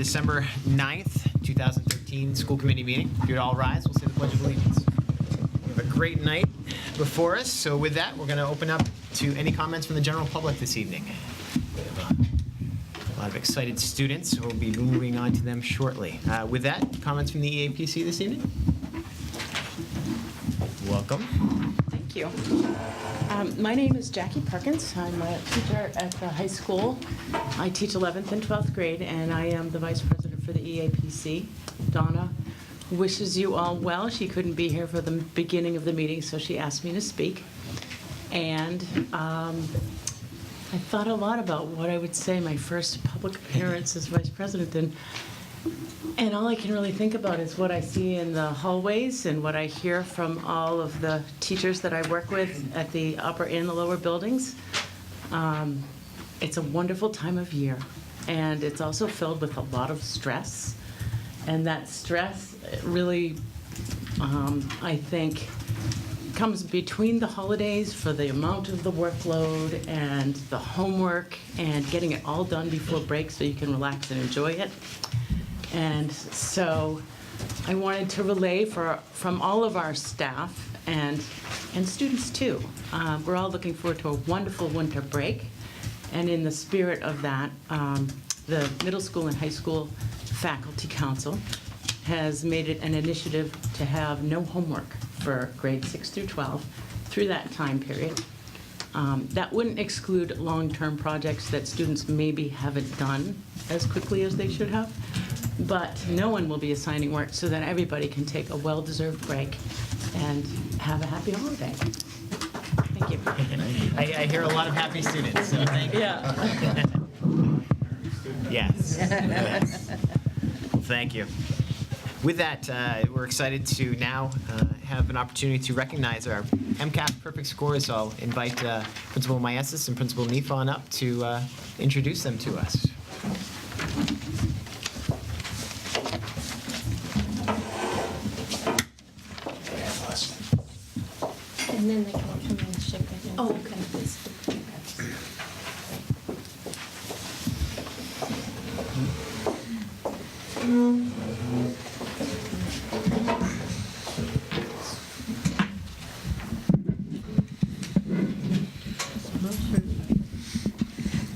December 9th, 2013 school committee meeting. If you'd all rise, we'll say the Pledge of Allegiance. We have a great night before us, so with that, we're going to open up to any comments from the general public this evening. We have a lot of excited students, so we'll be moving on to them shortly. With that, comments from the EAPC this evening? Welcome. Thank you. My name is Jackie Perkins. I'm a teacher at the high school. I teach 11th and 12th grade, and I am the vice president for the EAPC. Donna wishes you all well. She couldn't be here for the beginning of the meeting, so she asked me to speak. And I thought a lot about what I would say my first public appearance as vice president. And all I can really think about is what I see in the hallways and what I hear from all of the teachers that I work with at the upper and the lower buildings. It's a wonderful time of year, and it's also filled with a lot of stress. And that stress really, I think, comes between the holidays for the amount of the workload and the homework and getting it all done before break so you can relax and enjoy it. And so I wanted to relay from all of our staff and students too. We're all looking forward to a wonderful winter break. And in the spirit of that, the middle school and high school faculty council has made it an initiative to have no homework for grades 6 through 12 through that time period. That wouldn't exclude long-term projects that students maybe haven't done as quickly as they should have. But no one will be assigning work so that everybody can take a well-deserved break and have a happy holiday. Thank you. I hear a lot of happy students, so thank you. Yeah. Yes. Yes. Well, thank you. With that, we're excited to now have an opportunity to recognize our MCAS perfect scores. So I'll invite Principal Maestas and Principal Neef on up to introduce them to us. And then they come up to me and shake their hand. Oh, okay.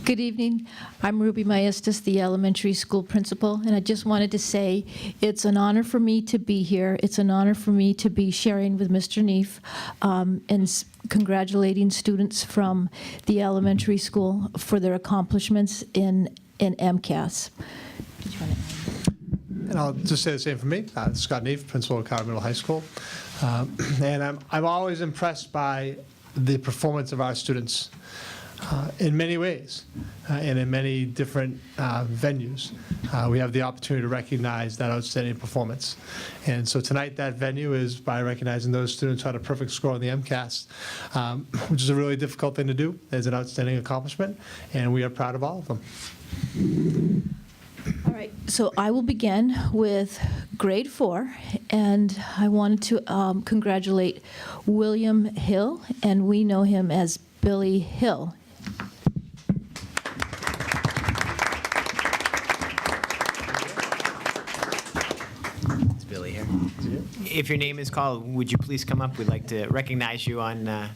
Good evening. I'm Ruby Maestas, the elementary school principal, and I just wanted to say it's an honor for me to be here. It's an honor for me to be sharing with Mr. Neef and congratulating students from the elementary school for their accomplishments in MCAS. And I'll just say the same for me. Scott Neef, principal of Carver Middle High School. And I'm always impressed by the performance of our students in many ways and in many different venues. We have the opportunity to recognize that outstanding performance. And so tonight that venue is by recognizing those students who had a perfect score on the MCAS, which is a really difficult thing to do. It's an outstanding accomplishment, and we are proud of all of them. All right, so I will begin with grade 4, and I wanted to congratulate William Hill, and we know him as Billy Hill. It's Billy here. If your name is called, would you please come up? We'd like to recognize you on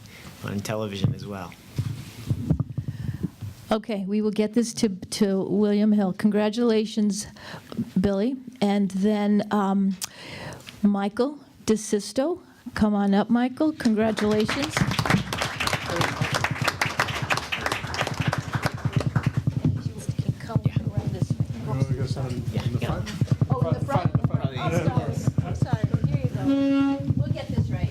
television as well. Okay, we will get this to William Hill. Congratulations, Billy. And then Michael DeSisto. Come on up, Michael. Congratulations. Oh, in the front? I'm sorry, here you go. We'll get this right.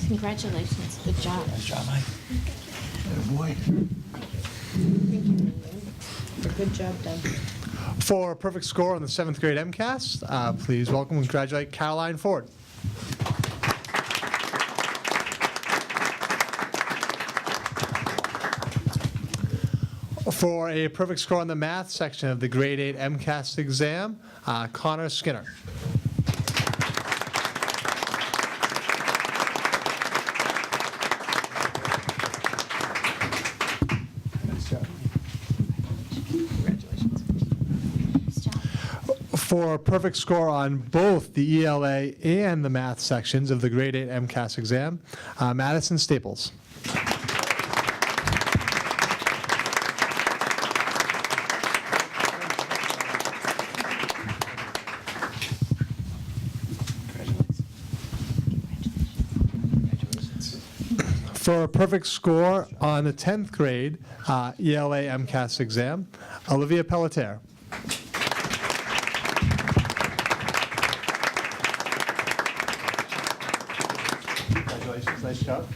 Congratulations. Good job. Nice job, Mike. Good boy. Good job done. For a perfect score on the 7th grade MCAS, please welcome and congratulate Caroline Ford. For a perfect score on the math section of the grade 8 MCAS exam, Connor Skinner. For a perfect score on both the ELA and the math sections of the grade 8 MCAS exam, Madison Staples. For a perfect score on the 10th grade ELA MCAS exam, Olivia Pelletier. Congratulations, nice job.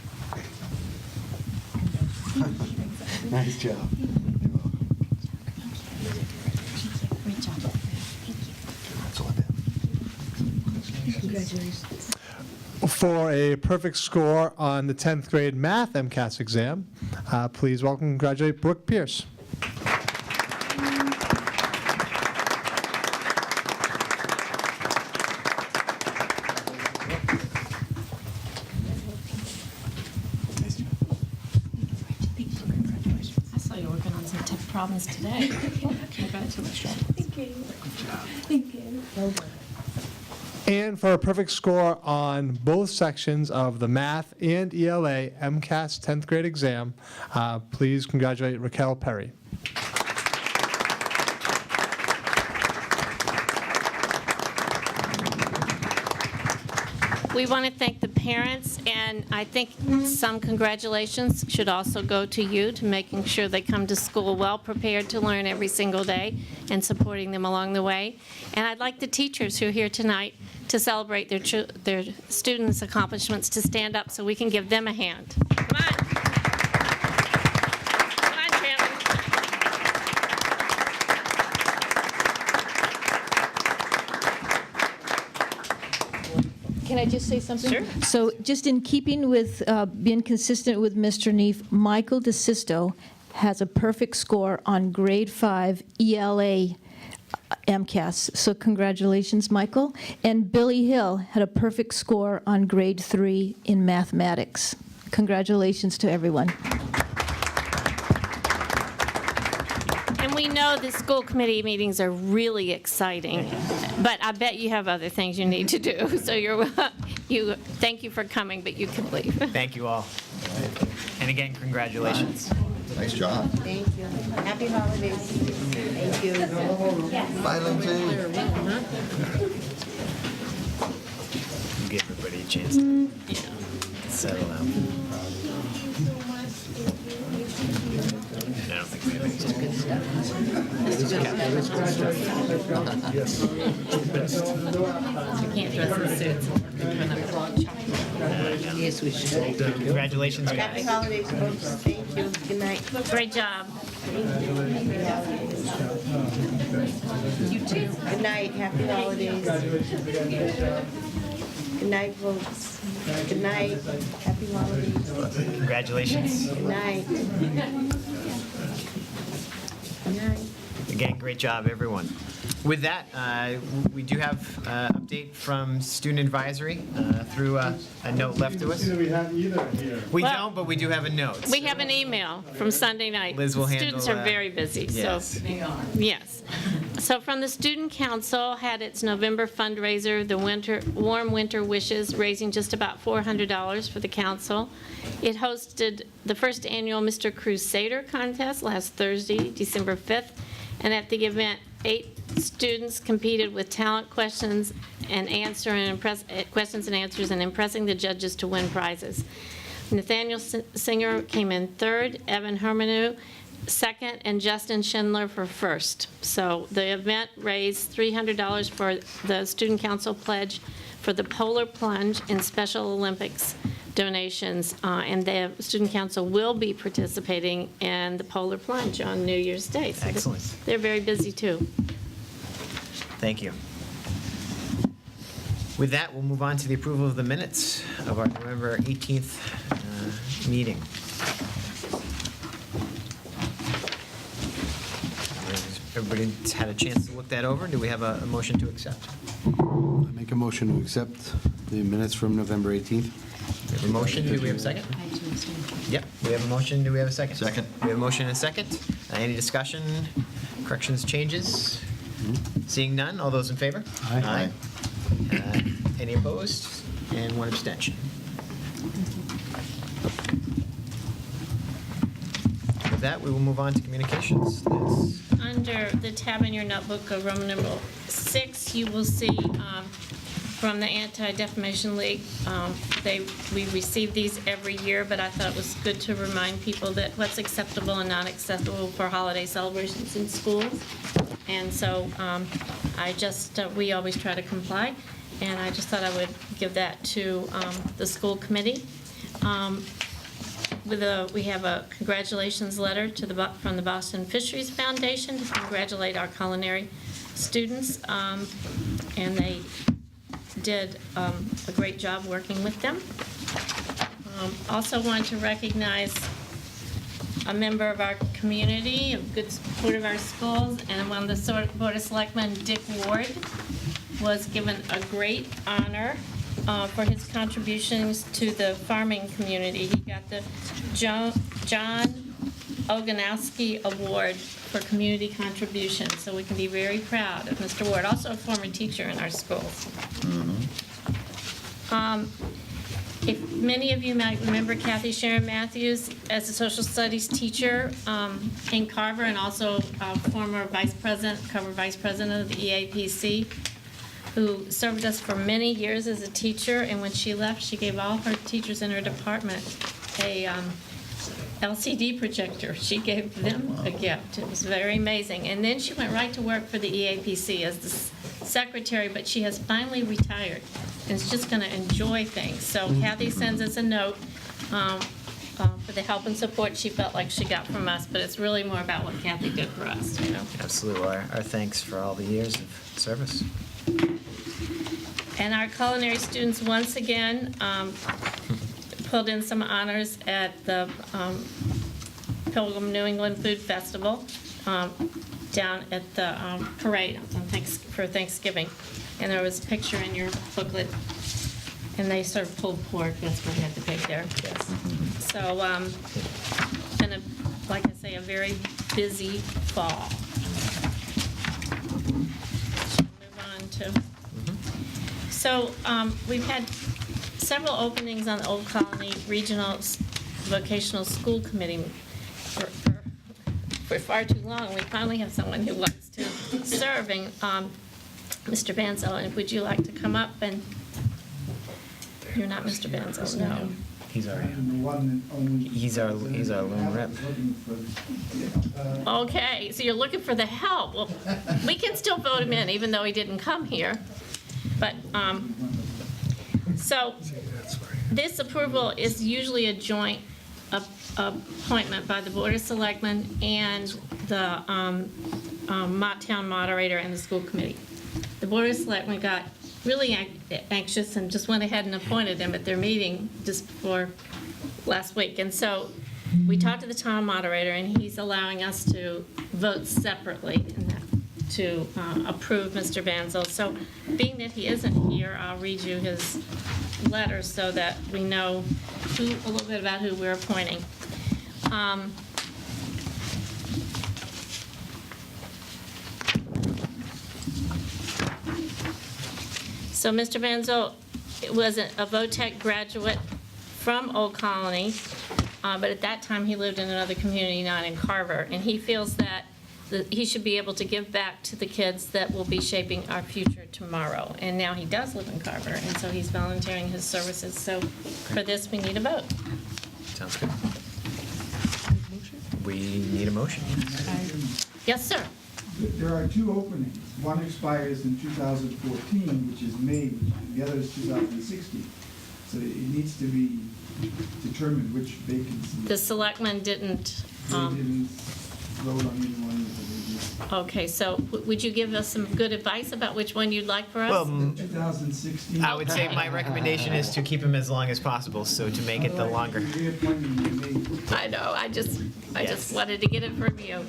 Nice job. Great job. That's all I did. Congratulations. For a perfect score on the 10th grade math MCAS exam, please welcome and congratulate Brooke Pierce. I saw you working on some tough problems today. Congratulations. Thank you. Thank you. Well done. And for a perfect score on both sections of the math and ELA MCAS 10th grade exam, please congratulate Raquel Perry. We want to thank the parents, and I think some congratulations should also go to you to making sure they come to school well prepared to learn every single day and supporting them along the way. And I'd like the teachers who are here tonight to celebrate their students' accomplishments to stand up so we can give them a hand. Come on. Come on, Chairman. Can I just say something? Sure. So just in keeping with being consistent with Mr. Neef, Michael DeSisto has a perfect score on grade 5 ELA MCAS. So congratulations, Michael. And Billy Hill had a perfect score on grade 3 in mathematics. Congratulations to everyone. And we know the school committee meetings are really exciting, but I bet you have other things you need to do. So thank you for coming, but you can leave. Thank you all. And again, congratulations. Nice job. Thank you. Happy holidays. Thank you. Bye, Lindsay. Give everybody a chance to settle out. I don't think we have any. You can't dress in suits. Yes, we should. Congratulations, Happy guys. holidays, folks. Thank you. Good night. Great job. You too. Good night. Happy holidays. Good night, folks. Good night. Happy holidays. Congratulations. Good night. Good night. Again, great job, everyone. With that, we do have an update from Student Advisory through a note left to us. We have either here. We Well, don't, but we do have a note. We have an email from Sunday night. Liz will handle Students are that. very busy, so. Yes. Yes. So from the Student Council had its November fundraiser, the Warm Winter Wishes, raising just about $400 for the council. It hosted the first annual Mr. Crusader contest last Thursday, December 5th. And at the event, 8 students competed with talent questions and questions and answers and impressing the judges to win prizes. Nathaniel Singer came in 3rd, Evan Hermanu 2nd, and Justin Schindler for 1st. So the event raised $300 for the Student Council pledge for the Polar Plunge in Special Olympics donations, and the Student Council will be participating in the Polar Plunge on New Year's Day. So Excellent. They're very busy, too. Thank you. With that, we'll move on to the approval of the minutes of our November 18th meeting. Everybody's had a chance to look that over. Do we have a motion to accept? I make a motion to accept the minutes from November 18th. We have a motion. Do we have a second? Yep, we have a motion. Do we have a second? Second. We have a motion and a second. Any discussion, corrections, changes? Seeing none, all those in favor? Aye. Any opposed? And one abstention. With that, we will move on to communications. Liz? Under the tab in your notebook of Roman numeral 6, you will see from the Anti-Defamation League, we receive these every year, but I thought it was good to remind people that what's acceptable and not acceptable for holiday celebrations in schools. And so we always try to comply, and I just thought I would give that to the school committee. We have a congratulations letter from the Boston Fisheries Foundation to congratulate our culinary students, and they did a great job working with them. Also want to recognize a member of our community, a good supporter of our schools, and one of the Board of Selectmen, Dick Ward, was given a great honor for his contributions to the farming community. He got the John Oganowski Award for community contribution, so we can be very proud of Mr. Ward, also a former teacher in our schools. If many of you might remember Kathy Sharon Matthews as a social studies teacher in Carver, and also former Carver Vice President of the EAPC, who served us for many years as a teacher, and when she left, she gave all her teachers in her department a LCD projector. She gave them a gift. It was very amazing. And then she went right to work for the EAPC as the secretary, but she has finally retired and is just going to enjoy things. So Kathy sends us a note for the help and support she felt like she got from us, but it's really more about what Kathy did for us, you know. Absolutely. Well, our thanks for all the years of service. And our culinary students, once again, pulled in some honors at the Pilgrim New England Food Festival down at the parade for Thanksgiving. And there was a picture in your booklet, and they served pulled pork. That's what we had to pick there. Yes. So, and like I say, a very busy fall. Move on to. So we've had several openings on the Old Colony Regional Vocational School Committee for far too long. We finally have someone who wants to serve. And Mr. Banzo, and would you like to come up? And you're not Mr. Banzo, no. He's our He's our lone rep. Okay, so you're looking for the help. Well, we can still vote him in, even though he didn't come here. But, so this approval is usually a joint appointment by the Board of Selectmen and the Town Moderator and the school committee. The Board of Selectmen got really anxious and just went ahead and appointed him at their meeting just before last week. And so we talked to the town moderator, and he's allowing us to vote separately to approve Mr. Banzel. So being that he isn't here, I'll read you his letter so that we know a little bit about who we're appointing. So Mr. Banzel was a VOTEC graduate from Old Colony, but at that time he lived in another community, not in Carver, and he feels that he should be able to give back to the kids that will be shaping our future tomorrow. And now he does live in Carver, and so he's volunteering his services. So for this, we need a vote. Sounds good. We need a motion. Yes, sir. There are two openings. One expires in 2014, which is May, and the other is 2016. So it needs to be determined which vacancy. The selectmen didn't. They didn't vote on either one. Okay, so would you give us some good advice about which one you'd like for us? Well, 2016. I would say my recommendation is to keep him as long as possible, so to make it the longer. I know, I just wanted to get it from you.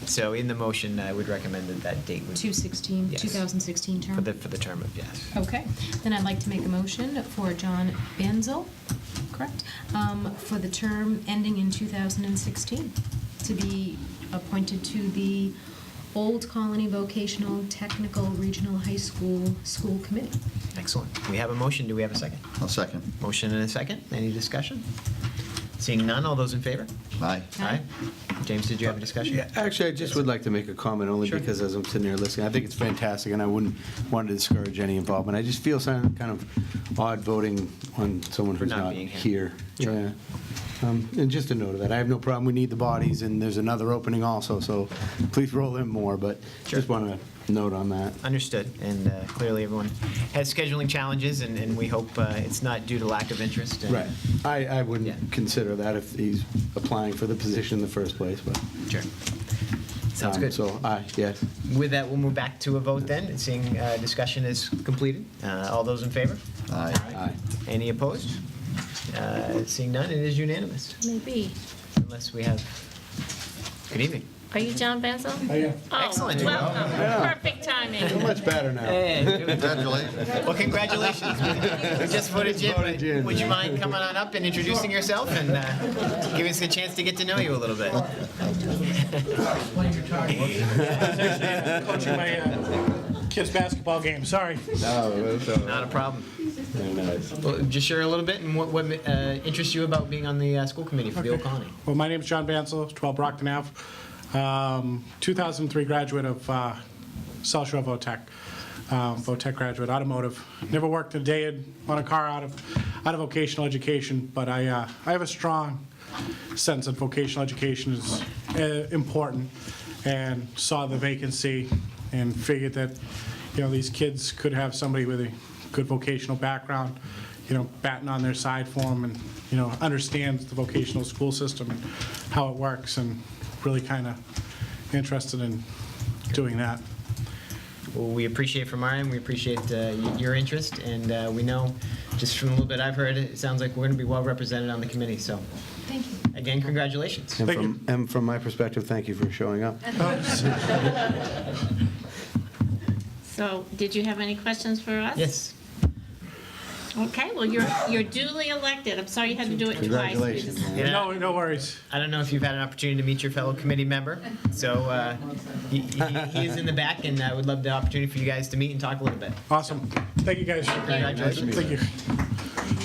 So in the motion, I would recommend that date would 2016 term? for the term of yes. Okay, then I'd like to make a motion for John Banzel, correct, for the term ending in 2016, to be appointed to the Old Colony Vocational Technical Regional High School School Committee. Excellent. We have a motion. Do we have a second? I'll second. Motion and a second. Any discussion? Seeing none, all those in favor? Aye. Aye. James, did you have a discussion? Yeah, actually, I just would like to make a comment, only Sure. because as I'm sitting there listening, I think it's fantastic, and I wouldn't want to discourage any involvement. I just feel kind of odd voting on someone For who's not not being here. here. Yeah. And just a note of that, I have no problem, we need the bodies, and there's another opening also, so please roll in more, but just want to note on that. Understood. And clearly, everyone has scheduling challenges, and we hope it's not due to lack of interest. And- Right. I wouldn't Yeah. consider that if he's applying for the position in the first place, but. Sure. Sounds good. So, aye, yes. With that, we'll move back to a vote then, and seeing discussion is completed. All those in favor? Aye. Aye. Any opposed? Seeing none, it is unanimous, Maybe. unless we have, good evening. Are you John Benzel? I am. Oh, Excellent. welcome. Yeah. Perfect So timing. much better now. Congratulations. Well, congratulations. We just voted you Voted you in. in. Would you mind coming on up and introducing yourself and give us a chance to get to know you a little bit? Coaching my kids' basketball game, sorry. Not a problem. Very nice. Well, just share a little bit and what interests you about being on the school committee for the Old Colony. Well, my name's John Bansel, 12 Brockton Ave. 2003 graduate of South Shore Votech. Votech graduate, automotive. Never worked a day on a car out of vocational education, but I have a strong sense that vocational education is important, and saw the vacancy and figured that, these kids could have somebody with a good vocational background, batting on their side for them, and, understands the vocational school system and how it works, and really kind of interested in doing that. Well, we appreciate from our end, we appreciate your interest, and we know, just from a little bit I've heard, it sounds like we're going to be well represented on the committee, so Thank you. again, congratulations. And from my perspective, thank you for showing up. So, did you have any questions for us? Yes. Okay, well, you're duly elected. I'm sorry you had to do it twice. Congratulations. Yeah. No worries. I don't know if you've had an opportunity to meet your fellow committee member, so he is in the back, and I would love the opportunity for you guys to meet and talk a little bit. Awesome. Thank you, guys. Congratulations. Thank you.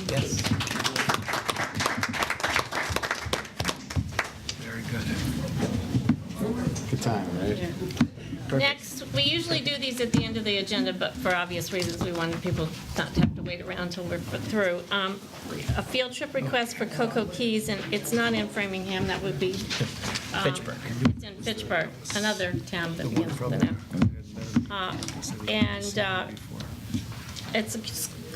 Yes. Good time, right? Next, we usually do these at the end of the agenda, but for obvious reasons, we wanted people not to have to wait around until we're through. A field trip request for Cocoa Keys, and it's not in Framingham, that would be... Fitchburg. It's in Fitchburg, another town that begins with an F. It's a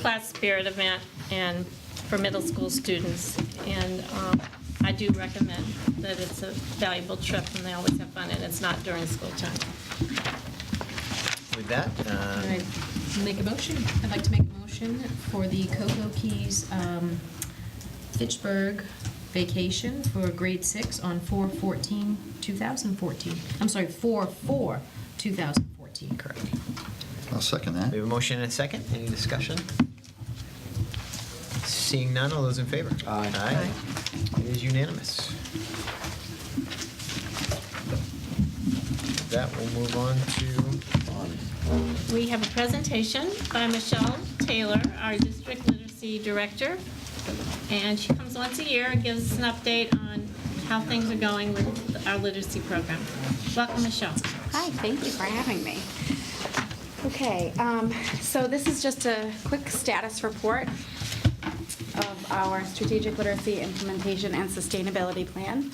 class spirit event and for middle school students, and I do recommend that it's a valuable trip, and they always have fun, and it's not during school time. With that, I'd make a motion. I'd like to make a motion for the Cocoa Keys Fitchburg vacation for grade 6 on 4/14/2014. I'm sorry, 4/4/2014. correct. I'll second We that. have a motion and a second. Any discussion? Seeing none, all those in favor? Aye. Aye. It is unanimous. With that, we'll move on to, We have a presentation by Michelle Taylor, our district literacy director, and she comes once a year and gives us an update on how things are going with our literacy program. Welcome, Michelle. Hi, thank you for having me. Okay, so this is just a quick status report of our strategic literacy implementation and sustainability plan.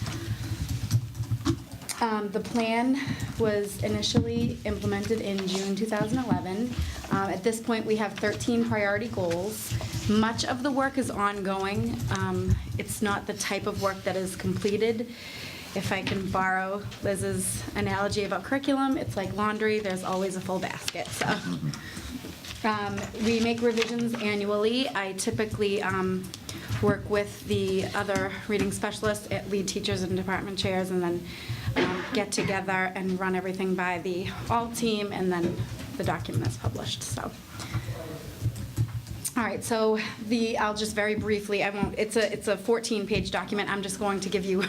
The plan was initially implemented in June 2011. At this point, we have 13 priority goals. Much of the work is ongoing. It's not the type of work that is completed. If I can borrow Liz's analogy about curriculum, it's like laundry, there's always a full basket. So we make revisions annually. I typically work with the other reading specialists, lead teachers and department chairs, and then get together and run everything by the all team, and then the document is published. So All right, so I'll just very briefly, it's a 14-page document. I'm just going to give you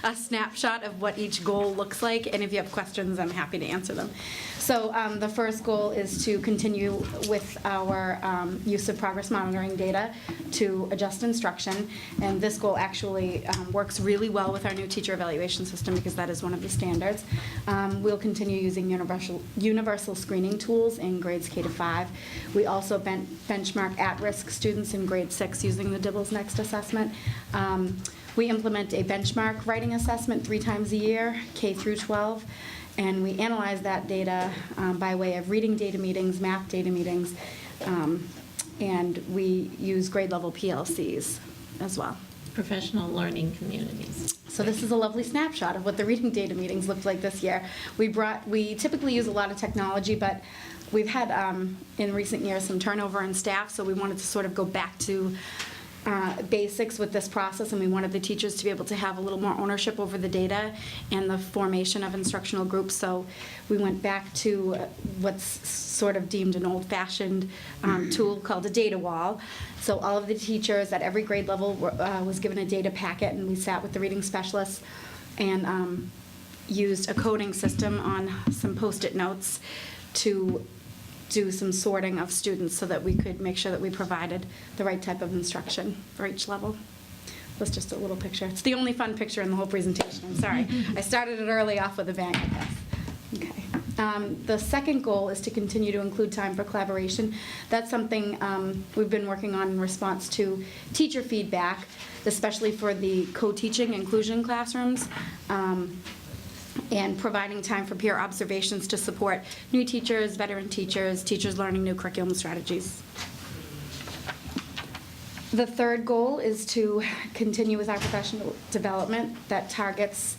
a snapshot of what each goal looks like, and if you have questions, I'm happy to answer them. So the first goal is to continue with our use of progress monitoring data to adjust instruction, and this goal actually works really well with our new teacher evaluation system because that is one of the standards. We'll continue using universal screening tools in grades K to 5. We also benchmark at-risk students in grade 6 using the Dibbles Next assessment. We implement a benchmark writing assessment 3 times a year, K through 12, and we analyze that data by way of reading data meetings, math data meetings, and we use grade level PLCs as well. Professional learning communities. So this is a lovely snapshot of what the reading data meetings looked like this year. We typically use a lot of technology, but we've had in recent years some turnover in staff, so we wanted to sort of go back to basics with this process, and we wanted the teachers to be able to have a little more ownership over the data and the formation of instructional groups. So we went back to what's sort of deemed an old-fashioned tool called a data wall. So all of the teachers at every grade level was given a data packet, and we sat with the reading specialists and used a coding system on some Post-it notes to do some sorting of students so that we could make sure that we provided the right type of instruction for each level. That's just a little picture. It's the only fun picture in the whole presentation. I'm sorry. I started it early off with a bang, I guess. Okay. The second goal is to continue to include time for collaboration. That's something we've been working on in response to teacher feedback, especially for the co-teaching inclusion classrooms. And providing time for peer observations to support new teachers, veteran teachers, teachers learning new curriculum strategies. The third goal is to continue with our professional development that targets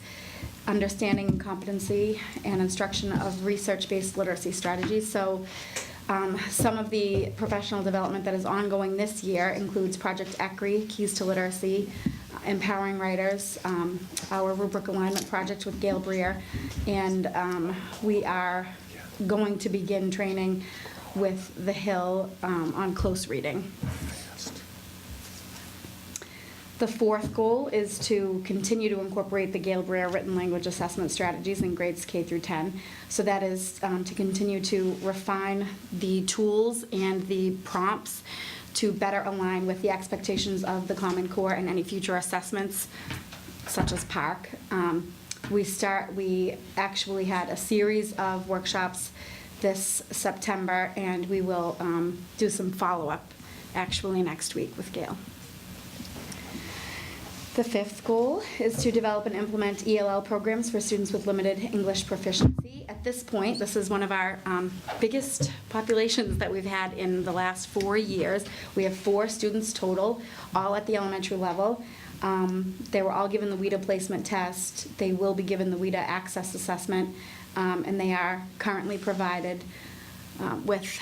understanding and competency and instruction of research-based literacy strategies. So some of the professional development that is ongoing this year includes Project ECRI, Keys to Literacy, Empowering Writers, our rubric alignment project with Gail Breer, and we are going to begin training with The Hill on close reading. The fourth goal is to continue to incorporate the Gail Breer written language assessment strategies in grades K through 10. So that is to continue to refine the tools and the prompts to better align with the expectations of the Common Core and any future assessments, such as PARC. We actually had a series of workshops this September, and we will do some follow-up actually next week with Gail. The fifth goal is to develop and implement ELL programs for students with limited English proficiency. At this point, this is one of our biggest populations that we've had in the last 4 years. We have 4 students total, all at the elementary level. They were all given the WIDA placement test. They will be given the WIDA access assessment, and they are currently provided with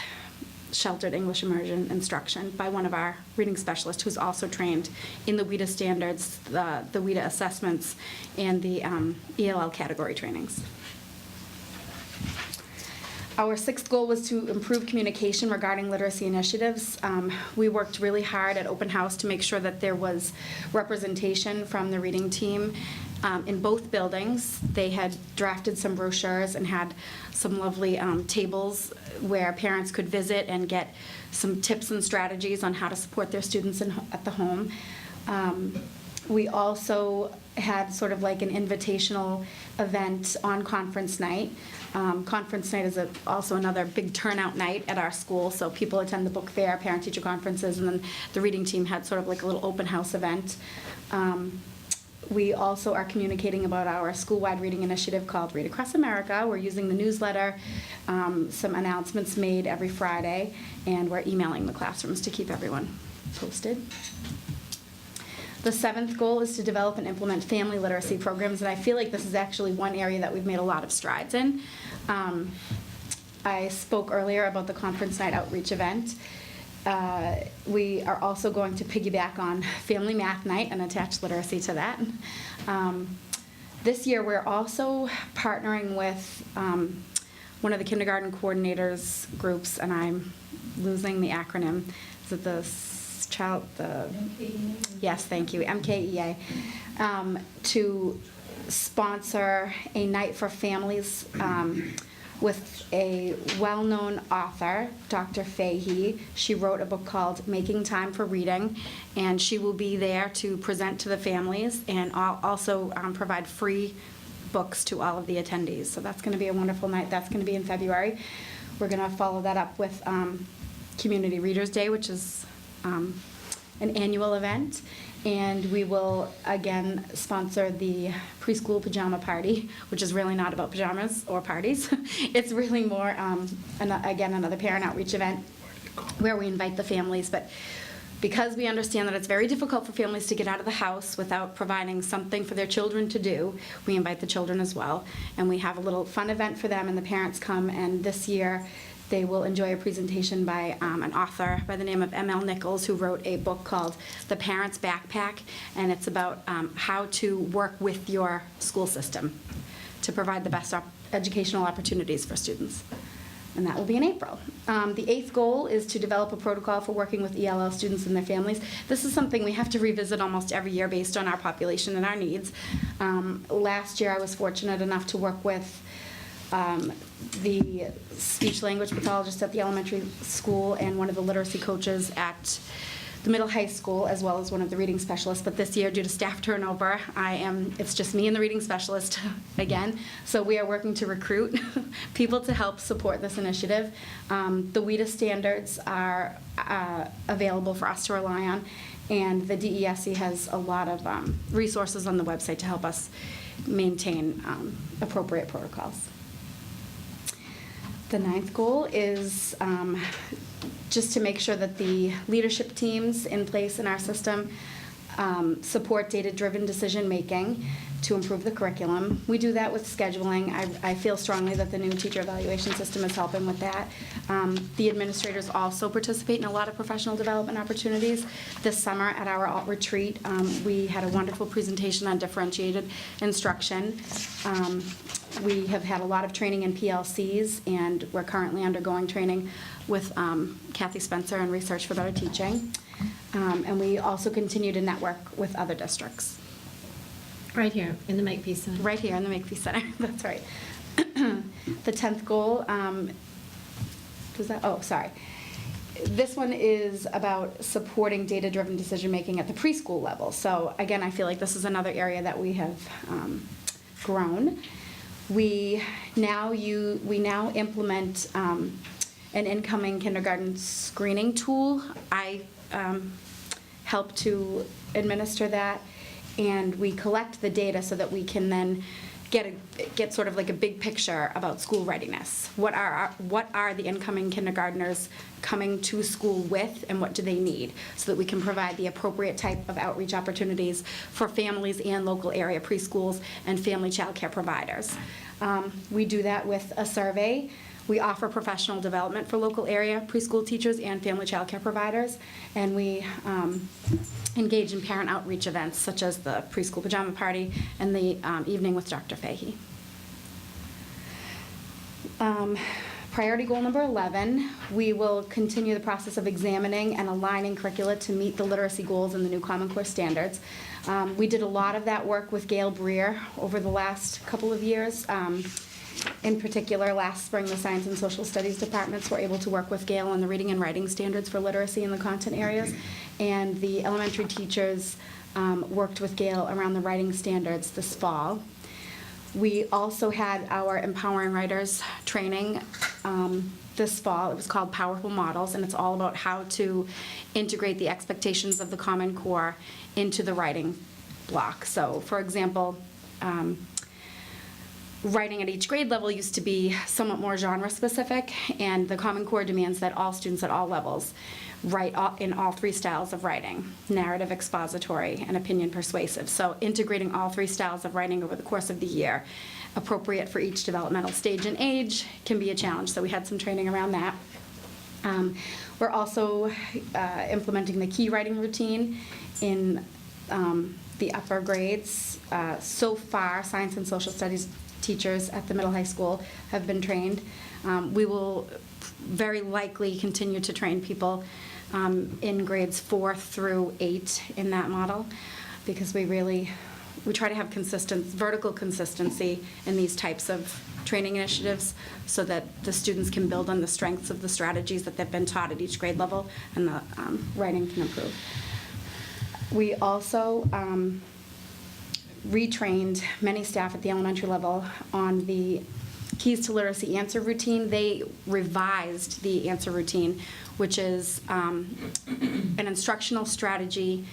sheltered English immersion instruction by one of our reading specialists who's also trained in the WIDA standards, the WIDA assessments, and the ELL category trainings. Our sixth goal was to improve communication regarding literacy initiatives. We worked really hard at Open House to make sure that there was representation from the reading team in both buildings. They had drafted some brochures and had some lovely tables where parents could visit and get some tips and strategies on how to support their students at the home. We also had sort of like an invitational event on conference night. Conference night is also another big turnout night at our school, so people attend the book fair, parent-teacher conferences, and then the reading team had sort of like a little open house event. We also are communicating about our school-wide reading initiative called Read Across America. We're using the newsletter, some announcements made every Friday, and we're emailing the classrooms to keep everyone posted. The seventh goal is to develop and implement family literacy programs, and I feel like this is actually one area that we've made a lot of strides in. I spoke earlier about the conference night outreach event. We are also going to piggyback on Family Math Night and attach literacy to that. This year we're also partnering with one of the kindergarten coordinators groups, and I'm losing the acronym. is it yes, thank you, MKEA, to sponsor a night for families with a well-known author, Dr. Fahey. She wrote a book called Making Time for Reading, and she will be there to present to the families and also provide free books to all of the attendees. So that's going to be a wonderful night. That's going to be in February. We're going to follow that up with Community Readers Day, which is an annual event. And we will, again, sponsor the preschool pajama party, which is really not about pajamas or parties. It's really more, again, another parent outreach event where we invite the families. But because we understand that it's very difficult for families to get out of the house without providing something for their children to do, we invite the children as well. And we have a little fun event for them, and the parents come. And this year, they will enjoy a presentation by an author by the name of M.L. Nichols, who wrote a book called The Parent's Backpack, and it's about how to work with your school system to provide the best educational opportunities for students. And that will be in April. The 8th goal is to develop a protocol for working with ELL students and their families. This is something we have to revisit almost every year based on our population and our needs. Last year, I was fortunate enough to work with the speech-language pathologist at the elementary school and one of the literacy coaches at the middle high school, as well as one of the reading specialists. But this year, due to staff turnover, it's just me and the reading specialist again. So we are working to recruit people to help support this initiative. The WIDA standards are available for us to rely on, and the DESE has a lot of resources on the website to help us maintain appropriate protocols. The 9th goal is just to make sure that the leadership teams in place in our system support data-driven decision-making to improve the curriculum. We do that with scheduling. I feel strongly that the new teacher evaluation system is helping with that. The administrators also participate in a lot of professional development opportunities. This summer at our alt retreat, we had a wonderful presentation on differentiated instruction. We have had a lot of training in PLCs, and we're currently undergoing training with Kathy Spencer in Research for Better Teaching. And we also continue to network with other districts. Right here in the Makepeace Center. Right here in the Makepeace Center, that's right. The 10th goal, this one is about supporting data-driven decision-making at the preschool level. So again, I feel like this is another area that we have grown. We now implement an incoming kindergarten screening tool. I help to administer that, and we collect the data so that we can then get sort of like a big picture about school readiness. What are the incoming kindergartners coming to school with, and what do they need, so that we can provide the appropriate type of outreach opportunities for families and local area preschools and family child care providers. We do that with a survey. We offer professional development for local area preschool teachers and family child care providers, and we engage in parent outreach events such as the preschool pajama party and the evening with Dr. Fahey. Priority goal number 11, we will continue the process of examining and aligning curricula to meet the literacy goals in the new Common Core standards. We did a lot of that work with Gail Breer over the last couple of years. In particular, last spring, the Science and Social Studies departments were able to work with Gail on the reading and writing standards for literacy in the content areas, and the elementary teachers worked with Gail around the writing standards this fall. We also had our Empowering Writers training this fall. It was called Powerful Models, and it's all about how to integrate the expectations of the Common Core into the writing block. So, for example, writing at each grade level used to be somewhat more genre specific, and the Common Core demands that all students at all levels write in all three styles of writing: narrative, expository, and opinion persuasive. So integrating all three styles of writing over the course of the year, appropriate for each developmental stage and age, can be a challenge. So we had some training around that. We're also implementing the key writing routine in the upper grades. So far, Science and Social Studies teachers at the middle high school have been trained. We will very likely continue to train people in grades 4 through 8 in that model, because we try to have vertical consistency in these types of training initiatives so that the students can build on the strengths of the strategies that they've been taught at each grade level, and the writing can improve. We also retrained many staff at the elementary level on the Keys to Literacy answer routine. They revised the answer routine, which is an instructional strategy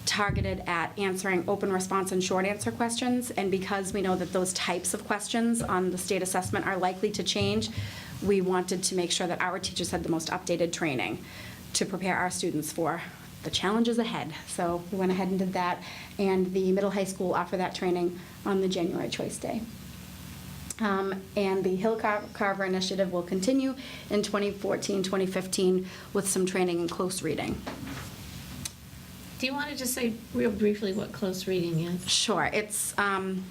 targeted at answering open response and short answer questions. And because we know that those types of questions on the state assessment are likely to change, we wanted to make sure that our teachers had the most updated training to prepare our students for the challenges ahead. So we went ahead and did that, and the middle high school offer that training on the January Choice Day. And the Hill Carver initiative will continue in 2014, 2015 with some training in close reading. Do you want to just say real briefly what close reading is? Sure. It's an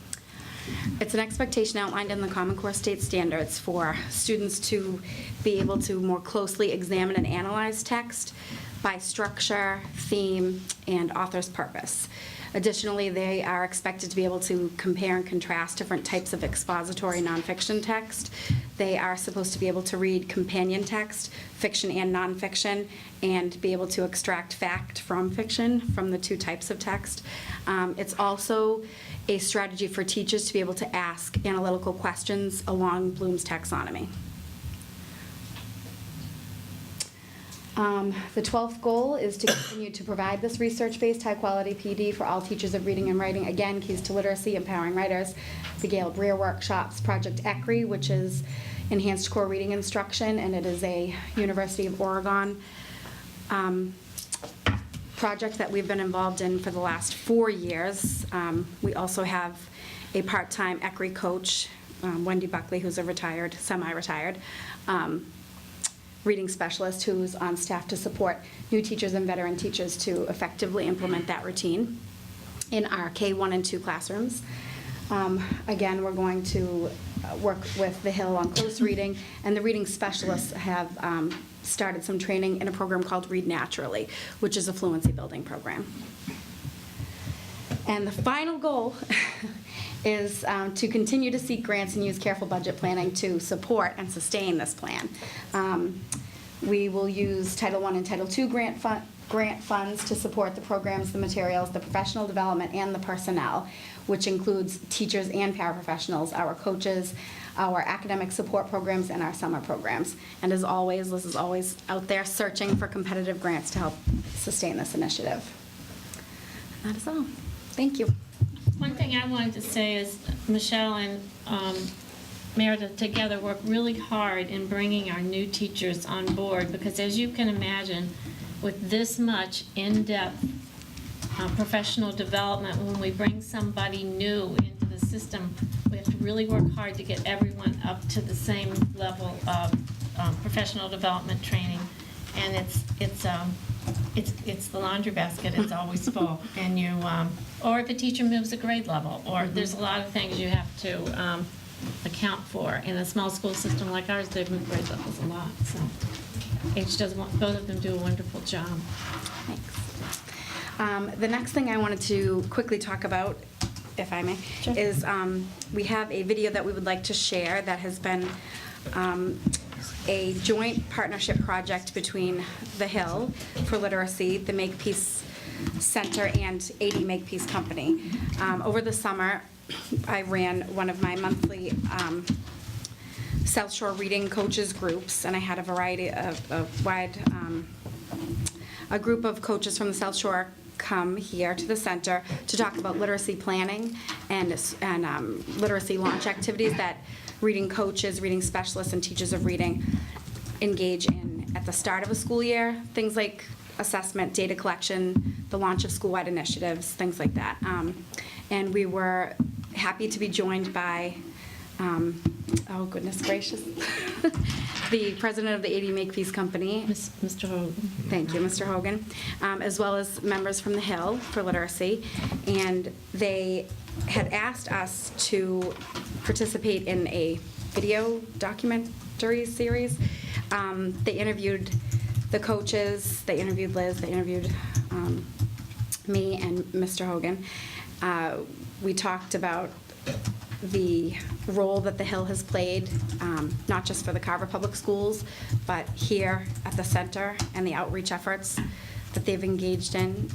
expectation outlined in the Common Core State Standards for students to be able to more closely examine and analyze text by structure, theme, and author's purpose. Additionally, they are expected to be able to compare and contrast different types of expository nonfiction text. They are supposed to be able to read companion text, fiction and nonfiction, and be able to extract fact from fiction from the two types of text. It's also a strategy for teachers to be able to ask analytical questions along Bloom's taxonomy. The 12th goal is to continue to provide this research-based, high-quality PD for all teachers of reading and writing. Again, Keys to Literacy, Empowering Writers, the Gail Breer workshops, Project ECRI, which is Enhanced Core Reading Instruction, and it is a University of Oregon project that we've been involved in for the last 4 years. We also have a part-time ECRI coach, Wendy Buckley, who's a semi-retired, reading specialist who's on staff to support new teachers and veteran teachers to effectively implement that routine in our K1 and 2 classrooms. Again, we're going to work with the Hill on close reading, and the reading specialists have started some training in a program called Read Naturally, which is a fluency building program. And the final goal is to continue to seek grants and use careful budget planning to support and sustain this plan. We will use Title I and Title II grant funds to support the programs, the materials, the professional development, and the personnel, which includes teachers and paraprofessionals, our coaches, our academic support programs, and our summer programs. And as always, Liz is always out there searching for competitive grants to help sustain this initiative. That is all. Thank you. One thing I wanted to say is Michelle and Meredith together work really hard in bringing our new teachers on board, because as you can imagine, with this much in-depth professional development, when we bring somebody new into the system, we have to really work hard to get everyone up to the same level of professional development training. And it's the laundry basket, it's always full. And you, or if a teacher moves a grade level, or there's a lot of things you have to account for. In a small school system like ours, they've moved grade levels a lot, so both of them do a wonderful job. Thanks. The next thing I wanted to quickly talk about, if I may, is we have a video that we would like to share that has been a joint partnership project between the Hill for Literacy, the Makepeace Center, and 80 Makepeace Company. Over the summer, I ran one of my monthly South Shore Reading Coaches groups, and I had a variety of a group of coaches from the South Shore come here to the center to talk about literacy planning and literacy launch activities that reading coaches, reading specialists, and teachers of reading engage in at the start of a school year. Things like assessment, data collection, the launch of school-wide initiatives, things like that. And we were happy to be joined by, oh goodness gracious, the president of the 80 Makepeace Company, Mr. Hogan. Thank you, Mr. Hogan, as well as members from the Hill for Literacy. And they had asked us to participate in a video documentary series. They interviewed the coaches, they interviewed Liz, they interviewed me and Mr. Hogan. We talked about the role that the Hill has played, not just for the Carver Public Schools, but here at the center, and the outreach efforts that they've engaged in,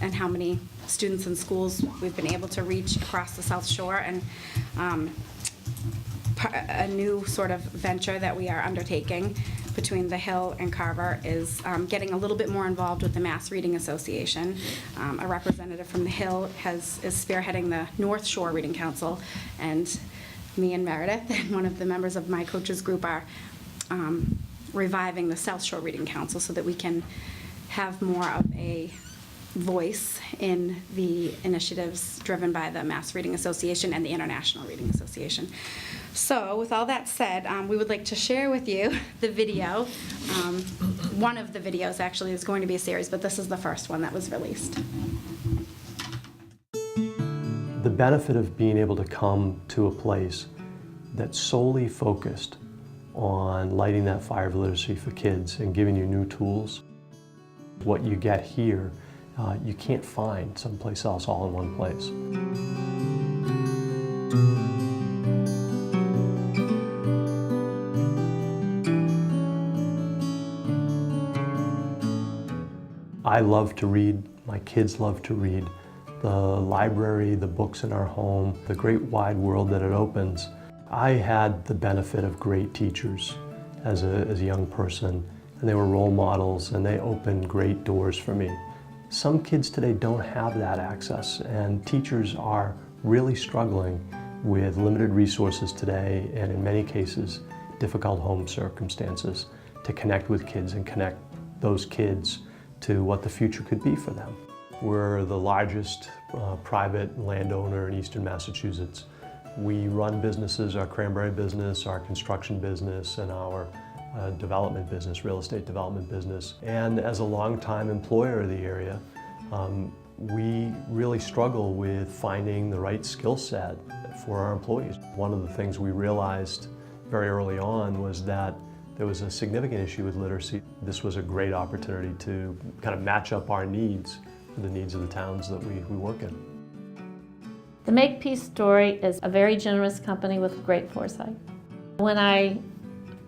and how many students and schools we've been able to reach across the South Shore, and a new sort of venture that we are undertaking between the Hill and Carver is getting a little bit more involved with the Mass Reading Association. A representative from the Hill is spearheading the North Shore Reading Council, and me and Meredith and one of the members of my coaches group are reviving the South Shore Reading Council so that we can have more of a voice in the initiatives driven by the Mass Reading Association and the International Reading Association. So with all that said, we would like to share with you the video. One of the videos actually is going to be a series, but this is the first one that was released. The benefit of being able to come to a place that's solely focused on lighting that fire of literacy for kids and giving you new tools, what you get here, you can't find someplace else all in one place. I love to read, my kids love to read. The library, the books in our home, the great wide world that it opens. I had the benefit of great teachers as a young person, and they were role models, and they opened great doors for me. Some kids today don't have that access, and teachers are really struggling with limited resources today, and in many cases, difficult home circumstances, to connect with kids and connect those kids to what the future could be for them. We're the largest private landowner in eastern Massachusetts. We run businesses, our cranberry business, our construction business, and our development business, real estate development business. And as a longtime employer of the area, we really struggle with finding the right skill set for our employees. One of the things we realized very early on was that there was a significant issue with literacy. This was a great opportunity to kind of match up our needs with the needs of the towns that we work in. The Make Peace Story is a very generous company with great foresight. When I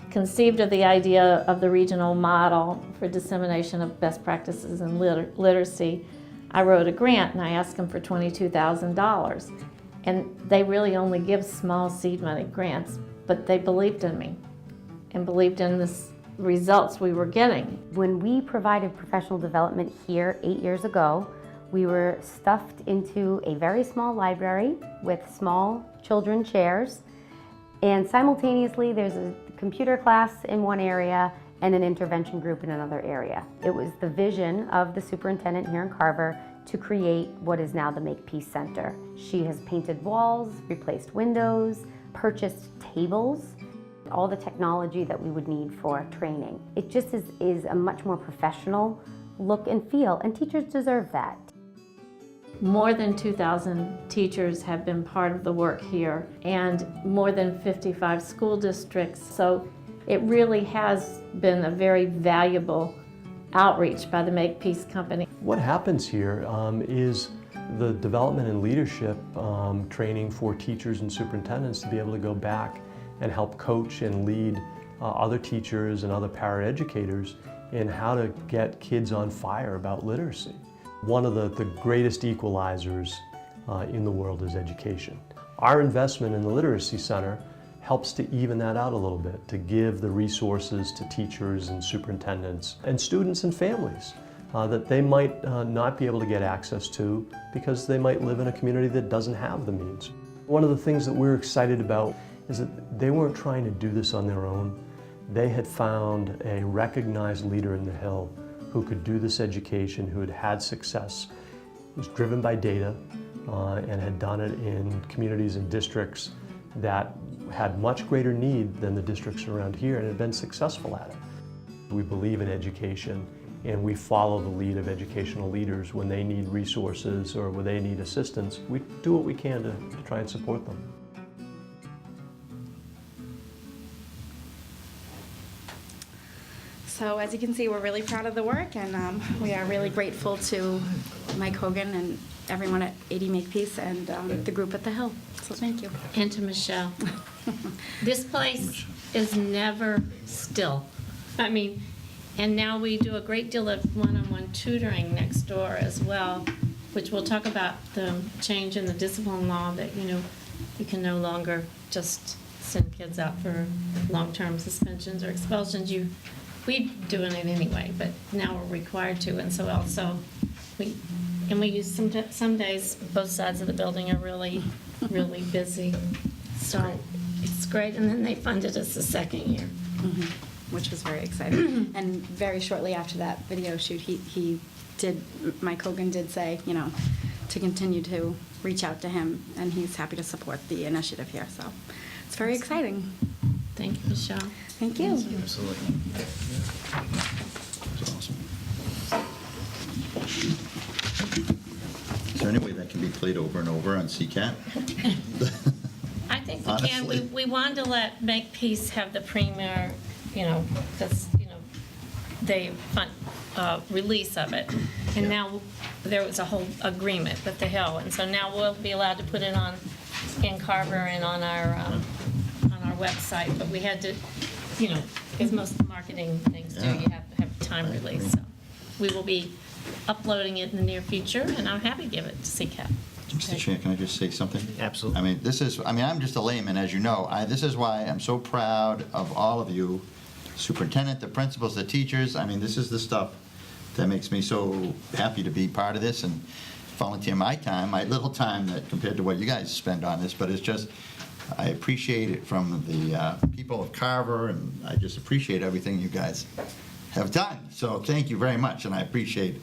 conceived of the idea of the regional model for dissemination of best practices in literacy, I wrote a grant and I asked them for $22,000. And they really only give small seed money grants, but they believed in me and believed in the results we were getting. When we provided professional development here 8 years ago, we were stuffed into a very small library with small children chairs, and simultaneously there's a computer class in one area and an intervention group in another area. It was the vision of the superintendent here in Carver to create what is now the Make Peace Center. She has painted walls, replaced windows, purchased tables, all the technology that we would need for training. It just is a much more professional look and feel, and teachers deserve that. More than 2,000 teachers have been part of the work here, and more than 55 school districts. So it really has been a very valuable outreach by the Make Peace Company. What happens here is the development and leadership training for teachers and superintendents to be able to go back and help coach and lead other teachers and other paraeducators in how to get kids on fire about literacy. One of the greatest equalizers in the world is education. Our investment in the Literacy Center helps to even that out a little bit, to give the resources to teachers and superintendents and students and families that they might not be able to get access to because they might live in a community that doesn't have the means. One of the things that we're excited about is that they weren't trying to do this on their own. They had found a recognized leader in the Hill who could do this education, who had had success, was driven by data, and had done it in communities and districts that had much greater need than the districts around here and had been successful at it. We believe in education, and we follow the lead of educational leaders when they need resources or when they need assistance. We do what we can to try and support them. So as you can see, we're really proud of the work, and we are really grateful to Mike Hogan and everyone at 80 Makepeace and the group at the Hill. So thank you. And to Michelle. This place is never still. I mean, and now we do a great deal of one-on-one tutoring next door as well, which we'll talk about the change in the discipline law that, you can no longer just send kids out for long-term suspensions or expulsions. We doing it anyway, but now we're required to, and so also we use some days, both sides of the building are really, really busy. So it's great, and then they funded us the second year. Which was very exciting. And very shortly after that video shoot, Mike Hogan did say, to continue to reach out to him, and he's happy to support the initiative here. So it's very exciting. Thank you, Michelle. Thank you. Absolutely. That's awesome. Is there any way that can be played over and over on CCAT? I think we can. Honestly. We wanted to let Makepeace have the premier, because, they fund release of it. And now there was a whole agreement with the Hill. And so now we'll be allowed to put it in Carver and on our website. But we had to, as most marketing things do, you have to have time release. So we will be uploading it in the near future, and I'm happy to give it to CCAP. Mr. Chair, can I just say something? Absolutely. I'm just a layman, as you know. This is why I'm so proud of all of you, superintendent, the principals, the teachers. This is the stuff that makes me so happy to be part of this and volunteer my time, my little time that compared to what you guys spend on this. But it's just, I appreciate it from the people of Carver, and I just appreciate everything you guys have done. So thank you very much, and I appreciate it.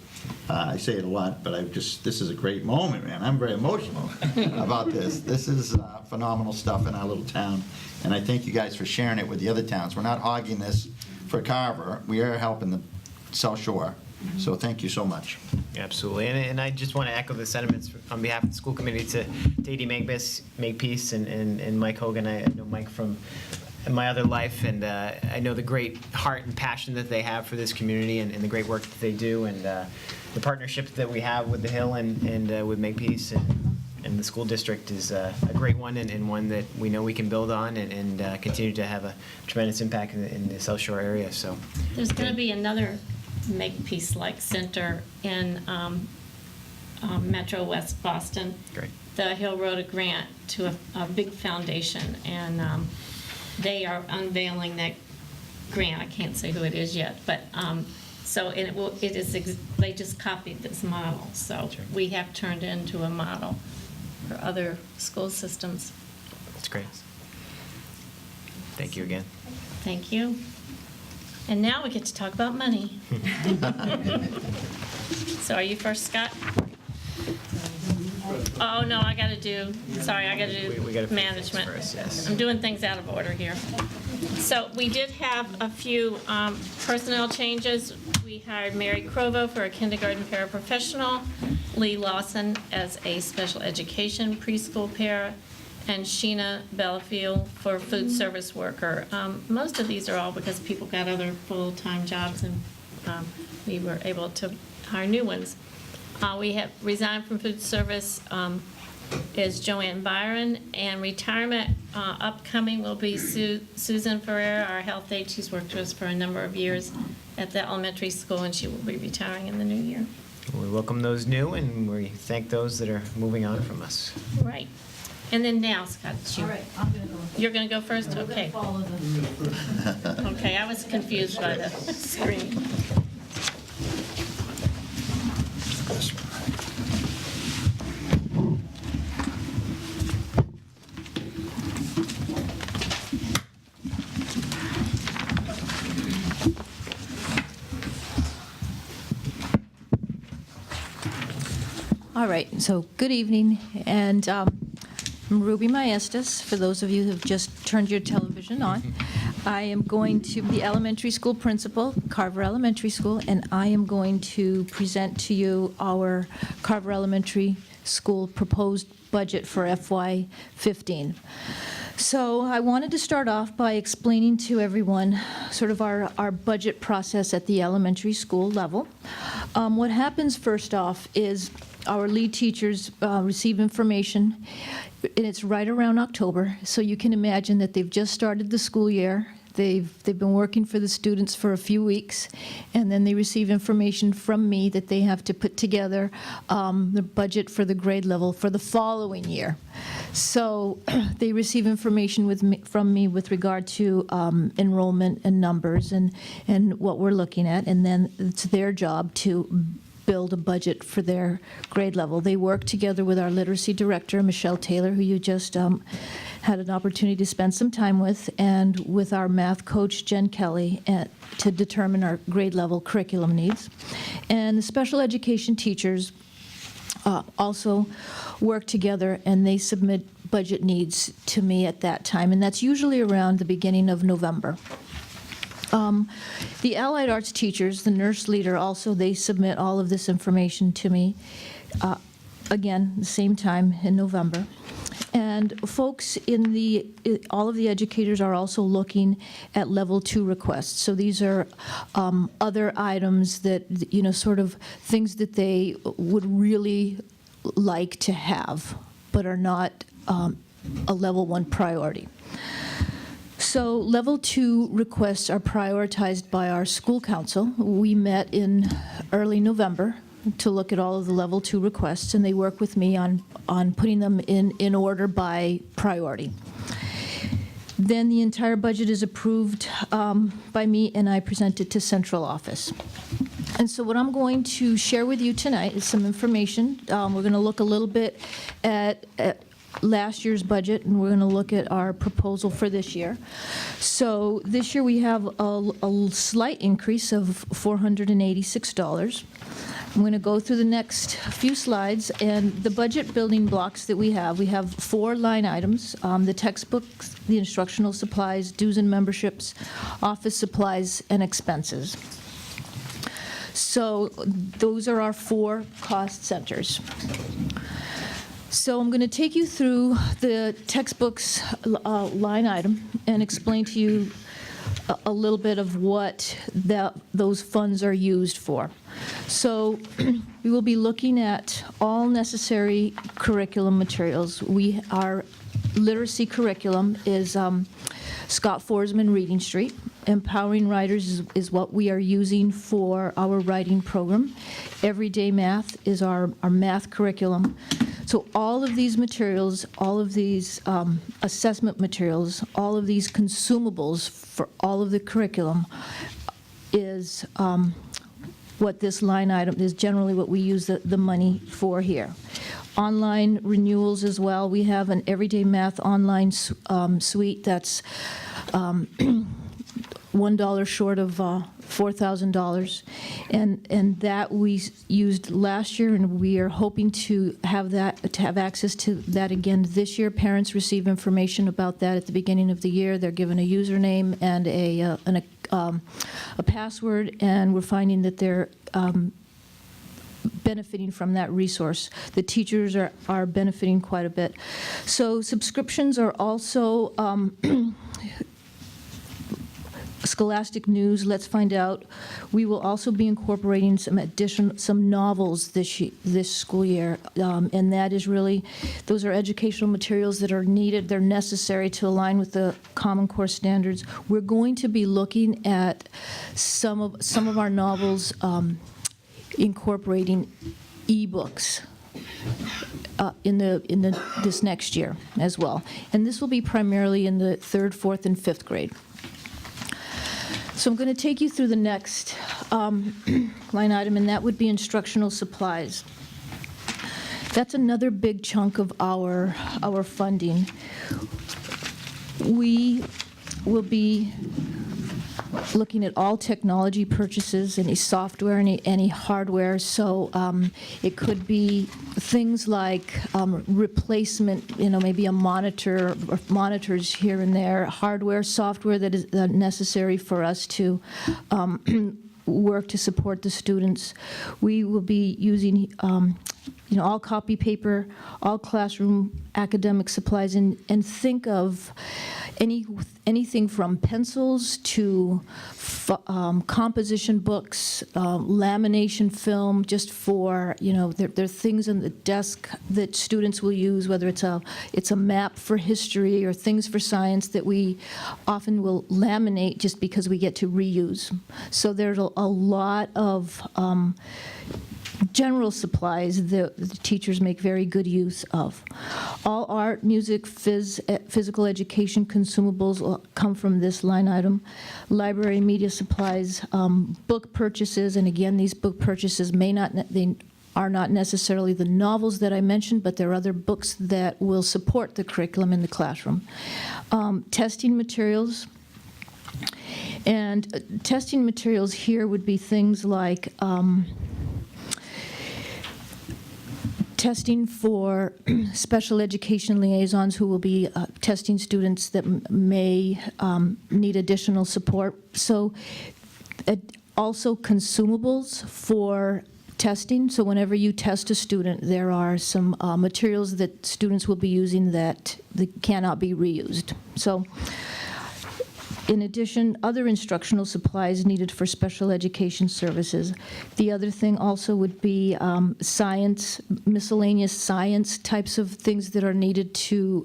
I say it a lot, but this is a great moment, man. I'm very emotional about this. This is phenomenal stuff in our little town, and I thank you guys for sharing it with the other towns. We're not hogging this for Carver. We are helping the South Shore, so thank you so much. Absolutely, and I just want to echo the sentiments on behalf of the school committee to 80 Makepeace and Mike Hogan. I know Mike from my other life, and I know the great heart and passion that they have for this community and the great work that they do, and the partnership that we have with the Hill and with Makepeace and the school district is a great one, and one that we know we can build on and continue to have a tremendous impact in the South Shore area. So There's going to be another Makepeace-like center in Metro West Boston. Great. The Hill wrote a grant to a big foundation, and they are unveiling that grant. I can't say who it is yet, but they just copied this model. So we have turned it into a model for other school systems. that's great. Thank you again. Thank you. And now we get to talk about money. So are you first, Scott? Oh, no, I got to do We gotta fix management. this first, yes. I'm doing things out of order here. So we did have a few personnel changes. We hired Mary Crovo for a kindergarten paraprofessional, Lee Lawson as a special education preschool para, and Sheena Bellafield for food service worker. Most of these are all because people got other full-time jobs, and we were able to hire new ones. We have resigned from food service is Joanne Byron, and retirement upcoming will be Susan Ferrer, our health aide. She's worked with us for a number of years at the elementary school, and she will be retiring in the new year. We welcome those new, and we thank those that are moving on from us. Right. And then now, Scott, it's you. All right, I'm going to go. You're going to go first? Okay. Follow the. Okay, I was confused by the screen. All right, so good evening, and I'm Ruby Maestas, for those of you who have just turned your television on. I am going to be the elementary school principal, Carver Elementary School, and I am going to present to you our Carver Elementary School proposed budget for FY15. So I wanted to start off by explaining to everyone sort of our budget process at the elementary school level. What happens first off is our lead teachers receive information, and it's right around October, so you can imagine that they've just started the school year. They've been working for the students for a few weeks, and then they receive information from me that they have to put together the budget for the grade level for the following year. So they receive information from me with regard to enrollment and numbers and what we're looking at, and then it's their job to build a budget for their grade level. They work together with our literacy director, Michelle Taylor, who you just had an opportunity to spend some time with, and with our math coach, Jen Kelly, to determine our grade level curriculum needs. And the special education teachers also work together, and they submit budget needs to me at that time, and that's usually around the beginning of November. The allied arts teachers, the nurse leader, also, they submit all of this information to me, again, the same time in November. And folks all of the educators are also looking at level 2 requests. So these are other items that, sort of things that they would really like to have, but are not a level 1 priority. So level 2 requests are prioritized by our school council. We met in early November to look at all of the level 2 requests, and they work with me on putting them in order by priority. Then the entire budget is approved by me, and I present it to central office. And so what I'm going to share with you tonight is some information. We're going to look a little bit at last year's budget, and we're going to look at our proposal for this year. So this year we have a slight increase of $486. I'm going to go through the next few slides, and the budget building blocks that we have 4 line items: the textbooks, the instructional supplies, dues and memberships, office supplies, and expenses. So those are our 4 cost centers. So I'm going to take you through the textbooks line item and explain to you a little bit of what those funds are used for. So we will be looking at all necessary curriculum materials. Our literacy curriculum is Scott Forsman Reading Street. Empowering Writers is what we are using for our writing program. Everyday Math is our math curriculum. So all of these materials, all of these assessment materials, all of these consumables for all of the curriculum is what this line item is, generally what we use the money for here. Online renewals as well. We have an Everyday Math online suite that's $1 short of $4,000, and that we used last year, and we are hoping to have access to that again this year. Parents receive information about that at the beginning of the year. They're given a username and a password, and we're finding that they're benefiting from that resource. The teachers are benefiting quite a bit. So subscriptions are also Scholastic News, Let's Find Out. We will also be incorporating some novels this school year, and that is really, those are educational materials that are needed. They're necessary to align with the Common Core standards. We're going to be looking at some of our novels incorporating ebooks in this next year as well, and this will be primarily in the 3rd, 4th, and 5th grade. So I'm going to take you through the next line item, and that would be instructional supplies. That's another big chunk of our funding. We will be looking at all technology purchases, any software, any hardware. So it could be things like replacement, maybe a monitor or monitors here and there, hardware, software that is necessary for us to work to support the students. We will be using all copy paper, all classroom academic supplies, and think of anything from pencils to composition books, lamination film, just for, there are things on the desk that students will use, whether it's a map for history or things for science that we often will laminate just because we get to reuse. So there's a lot of general supplies that the teachers make very good use of. All art, music, physical education consumables will come from this line item. Library media supplies, book purchases, and again, these book purchases they are not necessarily the novels that I mentioned, but there are other books that will support the curriculum in the classroom. Testing materials. And testing materials here would be things like testing for special education liaisons who will be testing students that may need additional support. So also consumables for testing. So whenever you test a student, there are some materials that students will be using that cannot be reused. So in addition, other instructional supplies needed for special education services. The other thing also would be science, miscellaneous science types of things that are needed to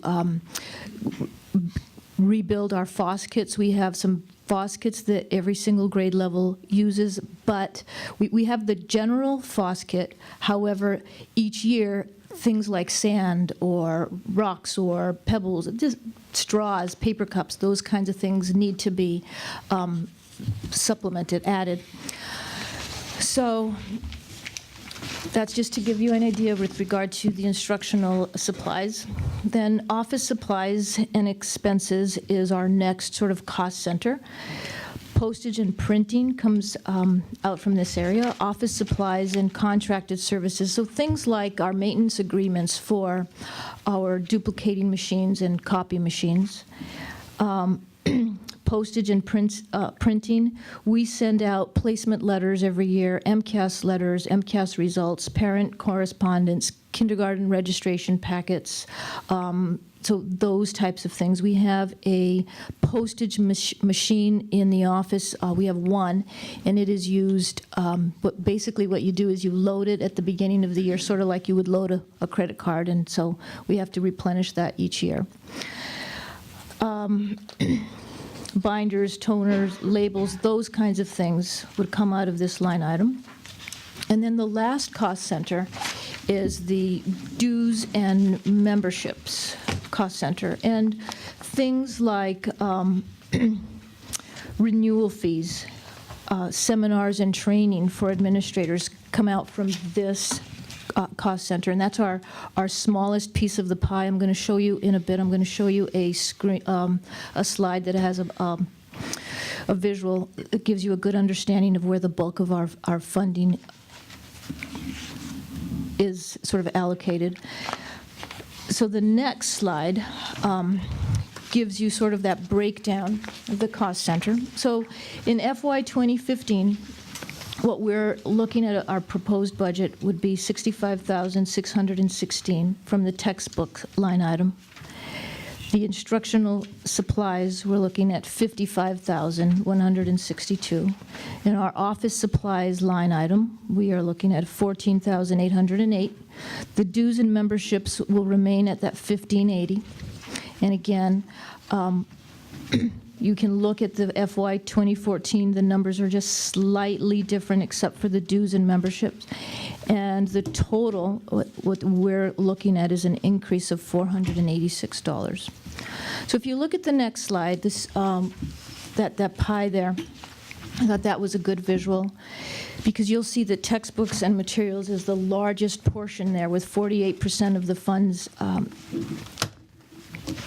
rebuild our FOSS kits. We have some FOSS kits that every single grade level uses, but we have the general FOSS kit. However, each year, things like sand or rocks or pebbles, just straws, paper cups, those kinds of things need to be supplemented, added. So that's just to give you an idea with regard to the instructional supplies. Then office supplies and expenses is our next sort of cost center. Postage and printing comes out from this area. Office supplies and contracted services. So things like our maintenance agreements for our duplicating machines and copy machines. Postage and printing. We send out placement letters every year, MCAS letters, MCAS results, parent correspondence, kindergarten registration packets, so those types of things. We have a postage machine in the office. We have one, and it is used, but basically what you do is you load it at the beginning of the year, sort of like you would load a credit card, and so we have to replenish that each year. Binders, toners, labels, those kinds of things would come out of this line item. And then the last cost center is the dues and memberships cost center. And things like renewal fees, seminars and training for administrators come out from this cost center, and that's our smallest piece of the pie. I'm going to show you in a bit. I'm going to show you a slide that has a visual that gives you a good understanding of where the bulk of our funding is sort of allocated. So the next slide gives you sort of that breakdown of the cost center. So in FY 2015, what we're looking at, our proposed budget would be $65,616 from the textbook line item. The instructional supplies, we're looking at $55,162. In our office supplies line item, we are looking at $14,808. The dues and memberships will remain at that $1,580. And again, you can look at the FY 2014, the numbers are just slightly different except for the dues and memberships. And the total, what we're looking at is an increase of $486. So if you look at the next slide, this that pie there, I thought that was a good visual, because you'll see that textbooks and materials is the largest portion there, with 48% of the funds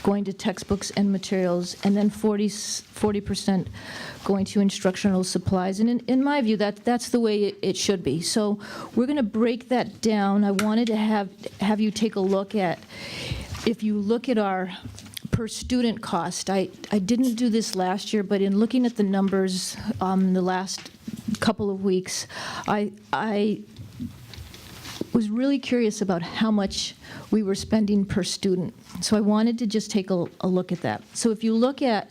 going to textbooks and materials, and then 40% going to instructional supplies. And in my view, that's the way it should be. So we're going to break that down. I wanted to have you take a look at, if you look at our per student cost, I didn't do this last year, but in looking at the numbers the last couple of weeks, I was really curious about how much we were spending per student. So I wanted to just take a look at that. So if you look at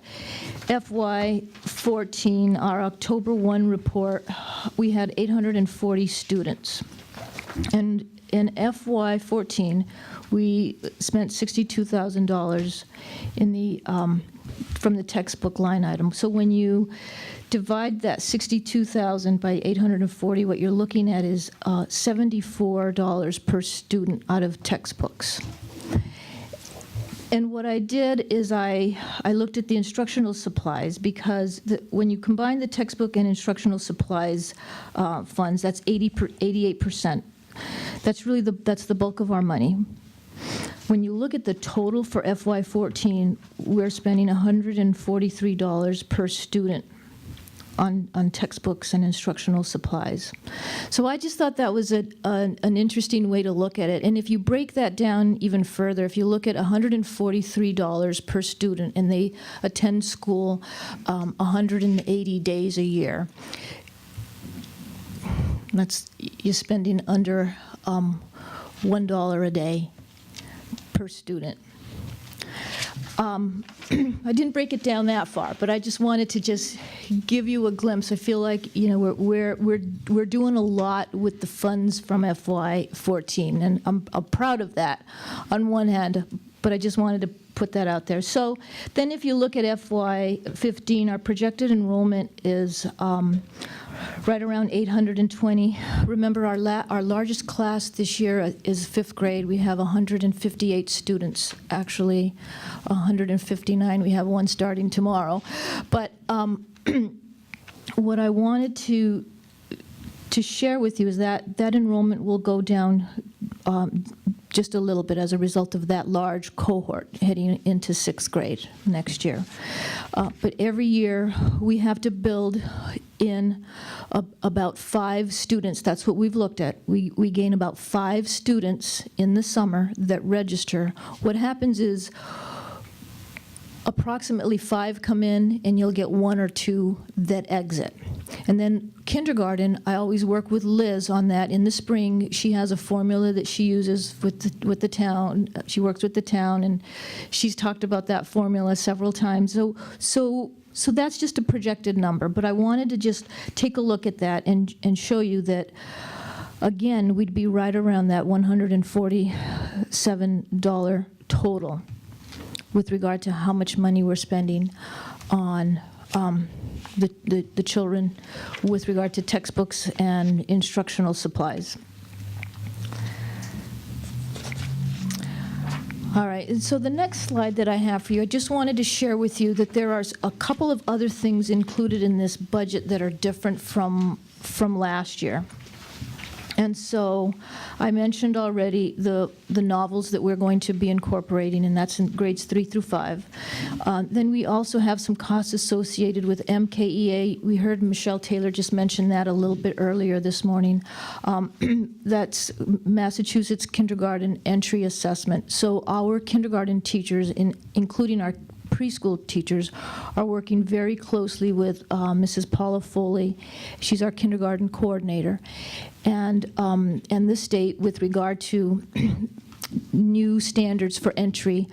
FY14, our October 1 report, we had 840 students. And in FY14, we spent $62,000 in the from the textbook line item. So when you divide that 62,000 by 840, what you're looking at is $74 per student out of textbooks. And what I did is I looked at the instructional supplies, because when you combine the textbook and instructional supplies funds, that's 88%. That's really that's the bulk of our money. When you look at the total for FY14, we're spending $143 per student on textbooks and instructional supplies. So I just thought that was an interesting way to look at it. And if you break that down even further, if you look at $143 per student and they attend school 180 days a year, you're spending under $1 a day per student. I didn't break it down that far, but I just wanted to just give you a glimpse. I feel like we're doing a lot with the funds from FY14, and I'm proud of that on one hand, but I just wanted to put that out there. So then if you look at FY15, our projected enrollment is right around 820. Remember, our largest class this year is 5th grade. We have 158 students, actually 159. We have one starting tomorrow. But what I wanted to share with you is that enrollment will go down just a little bit as a result of that large cohort heading into 6th grade next year. But every year we have to build in about 5 students. That's what we've looked at. We gain about 5 students in the summer that register. What happens is approximately 5 come in, and you'll get 1 or 2 that exit. And then kindergarten, I always work with Liz on that. In the spring, she has a formula that she uses with the town. She works with the town, and she's talked about that formula several times. So that's just a projected number, but I wanted to just take a look at that and show you that, again, we'd be right around that $147 total with regard to how much money we're spending on the children with regard to textbooks and instructional supplies. All right, and so the next slide that I have for you, I just wanted to share with you that there are a couple of other things included in this budget that are different from last year. And so I mentioned already the novels that we're going to be incorporating, and that's in grades 3 through 5. Then we also have some costs associated with MKEA. We heard Michelle Taylor just mention that a little bit earlier this morning. That's Massachusetts Kindergarten Entry Assessment. So our kindergarten teachers, including our preschool teachers, are working very closely with Mrs. Paula Foley. She's our kindergarten coordinator. And the state with regard to new standards for entry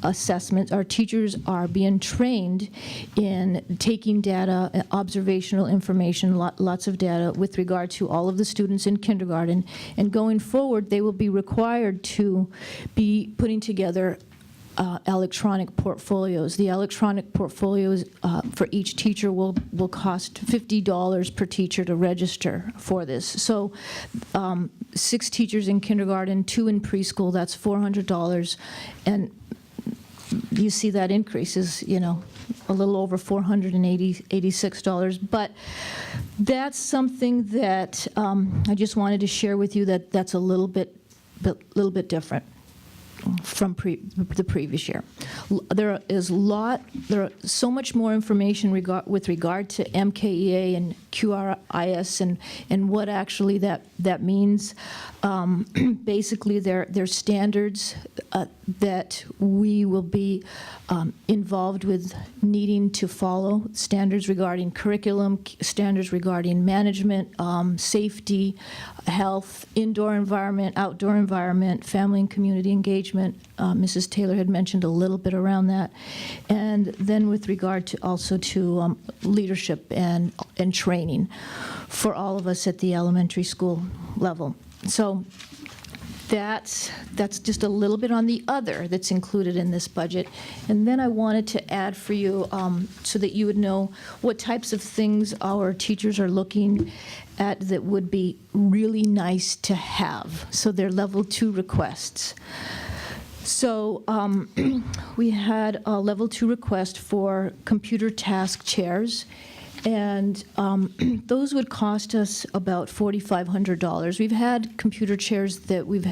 assessment. Our teachers are being trained in taking data, observational information, lots of data with regard to all of the students in kindergarten. And going forward, they will be required to be putting together electronic portfolios. The electronic portfolios for each teacher will cost $50 per teacher to register for this. So 6 teachers in kindergarten, 2 in preschool, that's $400. And you see that increase is, a little over $486. But that's something that I just wanted to share with you, that's a little bit different from the previous year. There is so much more information with regard to MKEA and QRIS and what actually that means. Basically, they're standards that we will be involved with needing to follow, standards regarding curriculum, standards regarding management, safety, health, indoor environment, outdoor environment, family and community engagement. Mrs. Taylor had mentioned a little bit around that. And then with regard to also to leadership and training for all of us at the elementary school level. So that's just a little bit on the other that's included in this budget. And then I wanted to add for you so that you would know what types of things our teachers are looking at that would be really nice to have. So they're level 2 requests. So we had a level 2 request for computer task chairs, and those would cost us about $4,500. We've had computer chairs that we've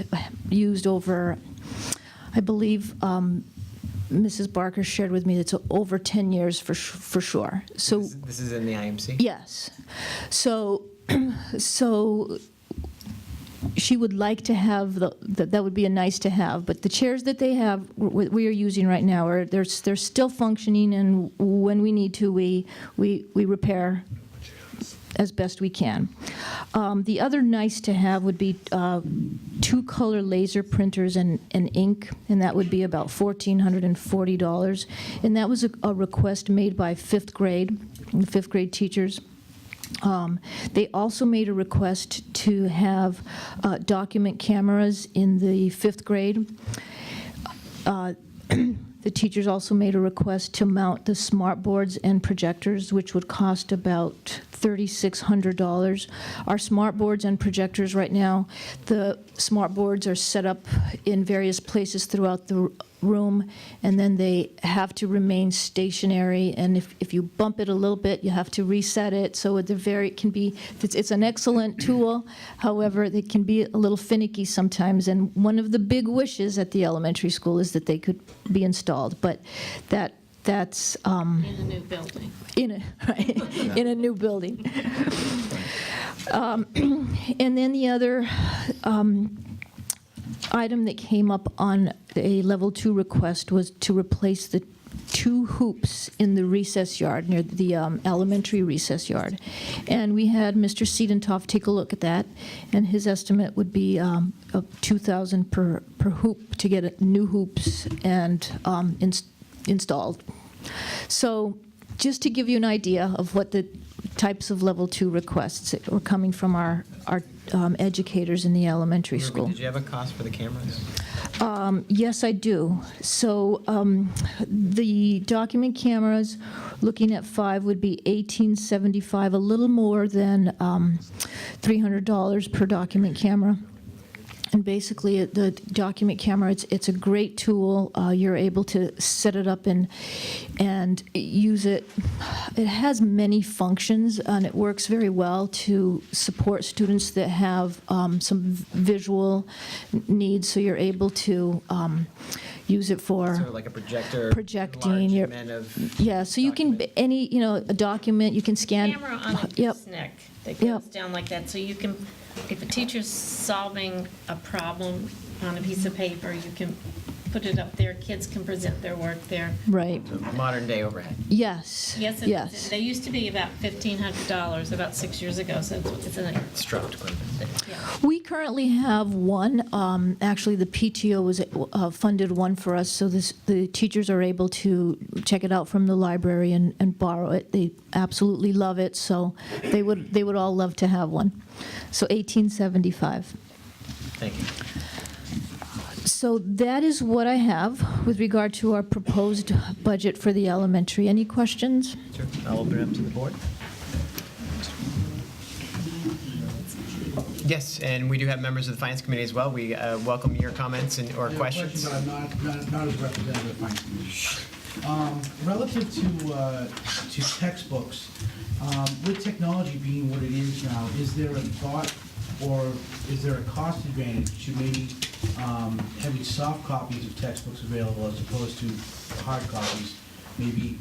used over, I believe, Mrs. Barker shared with me, it's over 10 years for sure. So This is in the IMC? yes. So she would like to have that would be a nice to have, but the chairs that they have we are using right now are they're still functioning, and when we need to we repair as best we can. The other nice to have would be 2 color laser printers and ink, and that would be about $1,440, and that was a request made by fifth grade teachers. They also made a request to have document cameras in the 5th grade. The teachers also made a request to mount the smart boards and projectors, which would cost about $3,600. Our smart boards and projectors right now, the smart boards are set up in various places throughout the room, and then they have to remain stationary, and if you bump it a little bit, you have to reset it. So it's an excellent tool. However, it can be a little finicky sometimes, and one of the big wishes at the elementary school is that they could be installed, but that's In a new building. in a new building. And then the other item that came up on a level 2 request was to replace the 2 hoops in the recess yard, near the elementary recess yard. And we had Mr. Siedentoff take a look at that, and his estimate would be $2,000 per hoop to get new hoops and installed. So just to give you an idea of what the types of level 2 requests that were coming from our educators in the elementary school. Did you have a cost for the cameras? Yes, I do. So the document cameras, looking at 5, would be $1,875, a little more than $300 per document camera. And basically, the document camera, it's a great tool. You're able to set it up and use it. It has many functions, and it works very well to support students that have some visual needs. So you're able to use it for So like a projector, projecting. enlargement of Yeah, so you can a document you can scan. Camera on a Yep. gooseneck that goes down like that, so you can, if a teacher's solving a problem on a piece of paper, you can put it up there, kids can present their work there. Right. modern day overhead. Yes. Yes, Yes. they used to be about $1,500 about 6 years ago, so it's a It's dropped quite a bit. We currently have one. Actually, the PTO was funded one for us, so the teachers are able to check it out from the library and borrow it. They absolutely love it, so they would all love to have one. So $1,875. Thank you. So that is what I have with regard to our proposed budget for the elementary. Any questions? Sure. I'll open it up to the board. Yes, and we do have members of the Finance Committee as well. We welcome your comments or questions. Question, but not as representative of the Finance Committee. Relative to textbooks, with technology being what it is now, is there a thought or is there a cost advantage to maybe having soft copies of textbooks available as opposed to hard copies? Maybe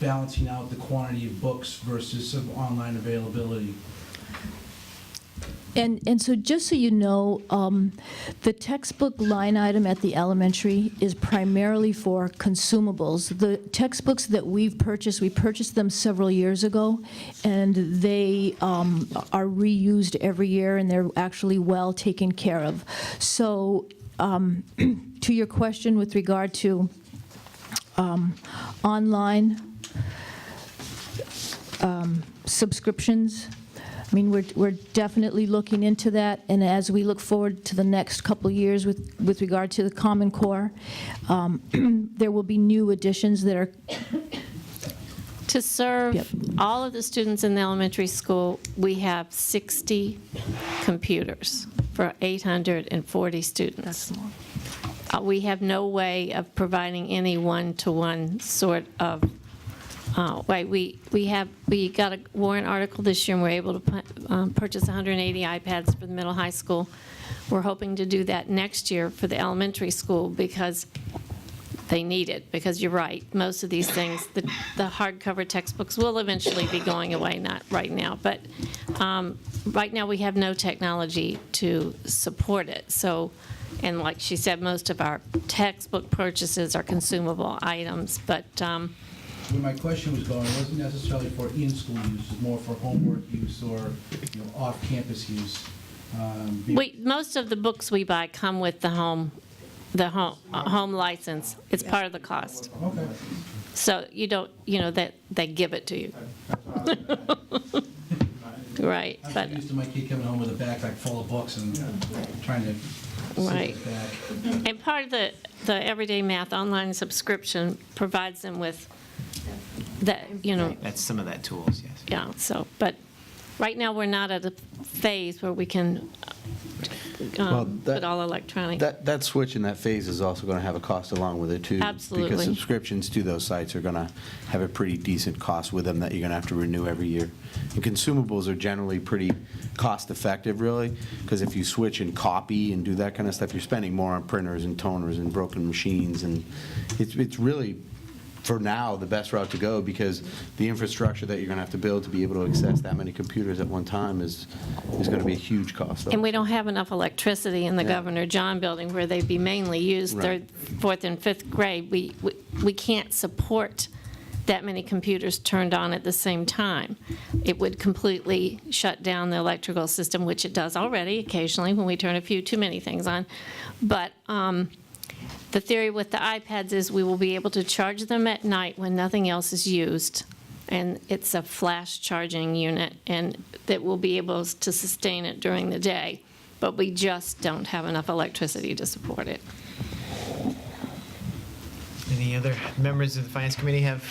balancing out the quantity of books versus some online availability? And so just so you know, the textbook line item at the elementary is primarily for consumables. The textbooks that we've purchased, we purchased them several years ago, and they are reused every year, and they're actually well taken care of. So to your question with regard to online subscriptions, I mean, we're definitely looking into that, and as we look forward to the next couple of years with regard to the Common Core, there will be new additions that are... To serve all of the students in the elementary school, we have 60 computers for 840 students. We have no way of providing any one-to-one sort of way. We got a warrant article this year, and we're able to purchase 180 iPads for the middle high school. We're hoping to do that next year for the elementary school because they need it. Because you're right, most of these things, the hardcover textbooks will eventually be going away, not right now. But right now we have no technology to support it. So, and like she said, most of our textbook purchases are consumable items. But Where my question was going, it wasn't necessarily for in-school use, it was more for homework use or, off-campus use. Most of the books we buy come with the home license. It's part of the cost. Okay. So you don't, that they give it to you. Right, I'm but used to my kid coming home with a backpack full of books and trying to right. sit back. And part of the Everyday Math online subscription provides them with that, That's some of that tools, yes. Yeah, so, but right now, we're not at a phase where we can put all electronic. That switch in that phase is also going to have a cost along with it, too. Absolutely. Because subscriptions to those sites are going to have a pretty decent cost with them that you're going to have to renew every year. And consumables are generally pretty cost-effective, really, because if you switch and copy and do that kind of stuff, you're spending more on printers and toners and broken machines, and it's really, for now, the best route to go, because the infrastructure that you're going to have to build to be able to access that many computers at one time is going to be a huge cost. And we don't have enough electricity in the Governor John building where they'd be mainly used Right. third, fourth, and fifth grade. We can't support that many computers turned on at the same time. It would completely shut down the electrical system, which it does already occasionally when we turn a few too many things on. But the theory with the iPads is we will be able to charge them at night when nothing else is used. And it's a flash charging unit, and that will be able to sustain it during the day. But we just don't have enough electricity to support it. Any other members of the Finance Committee have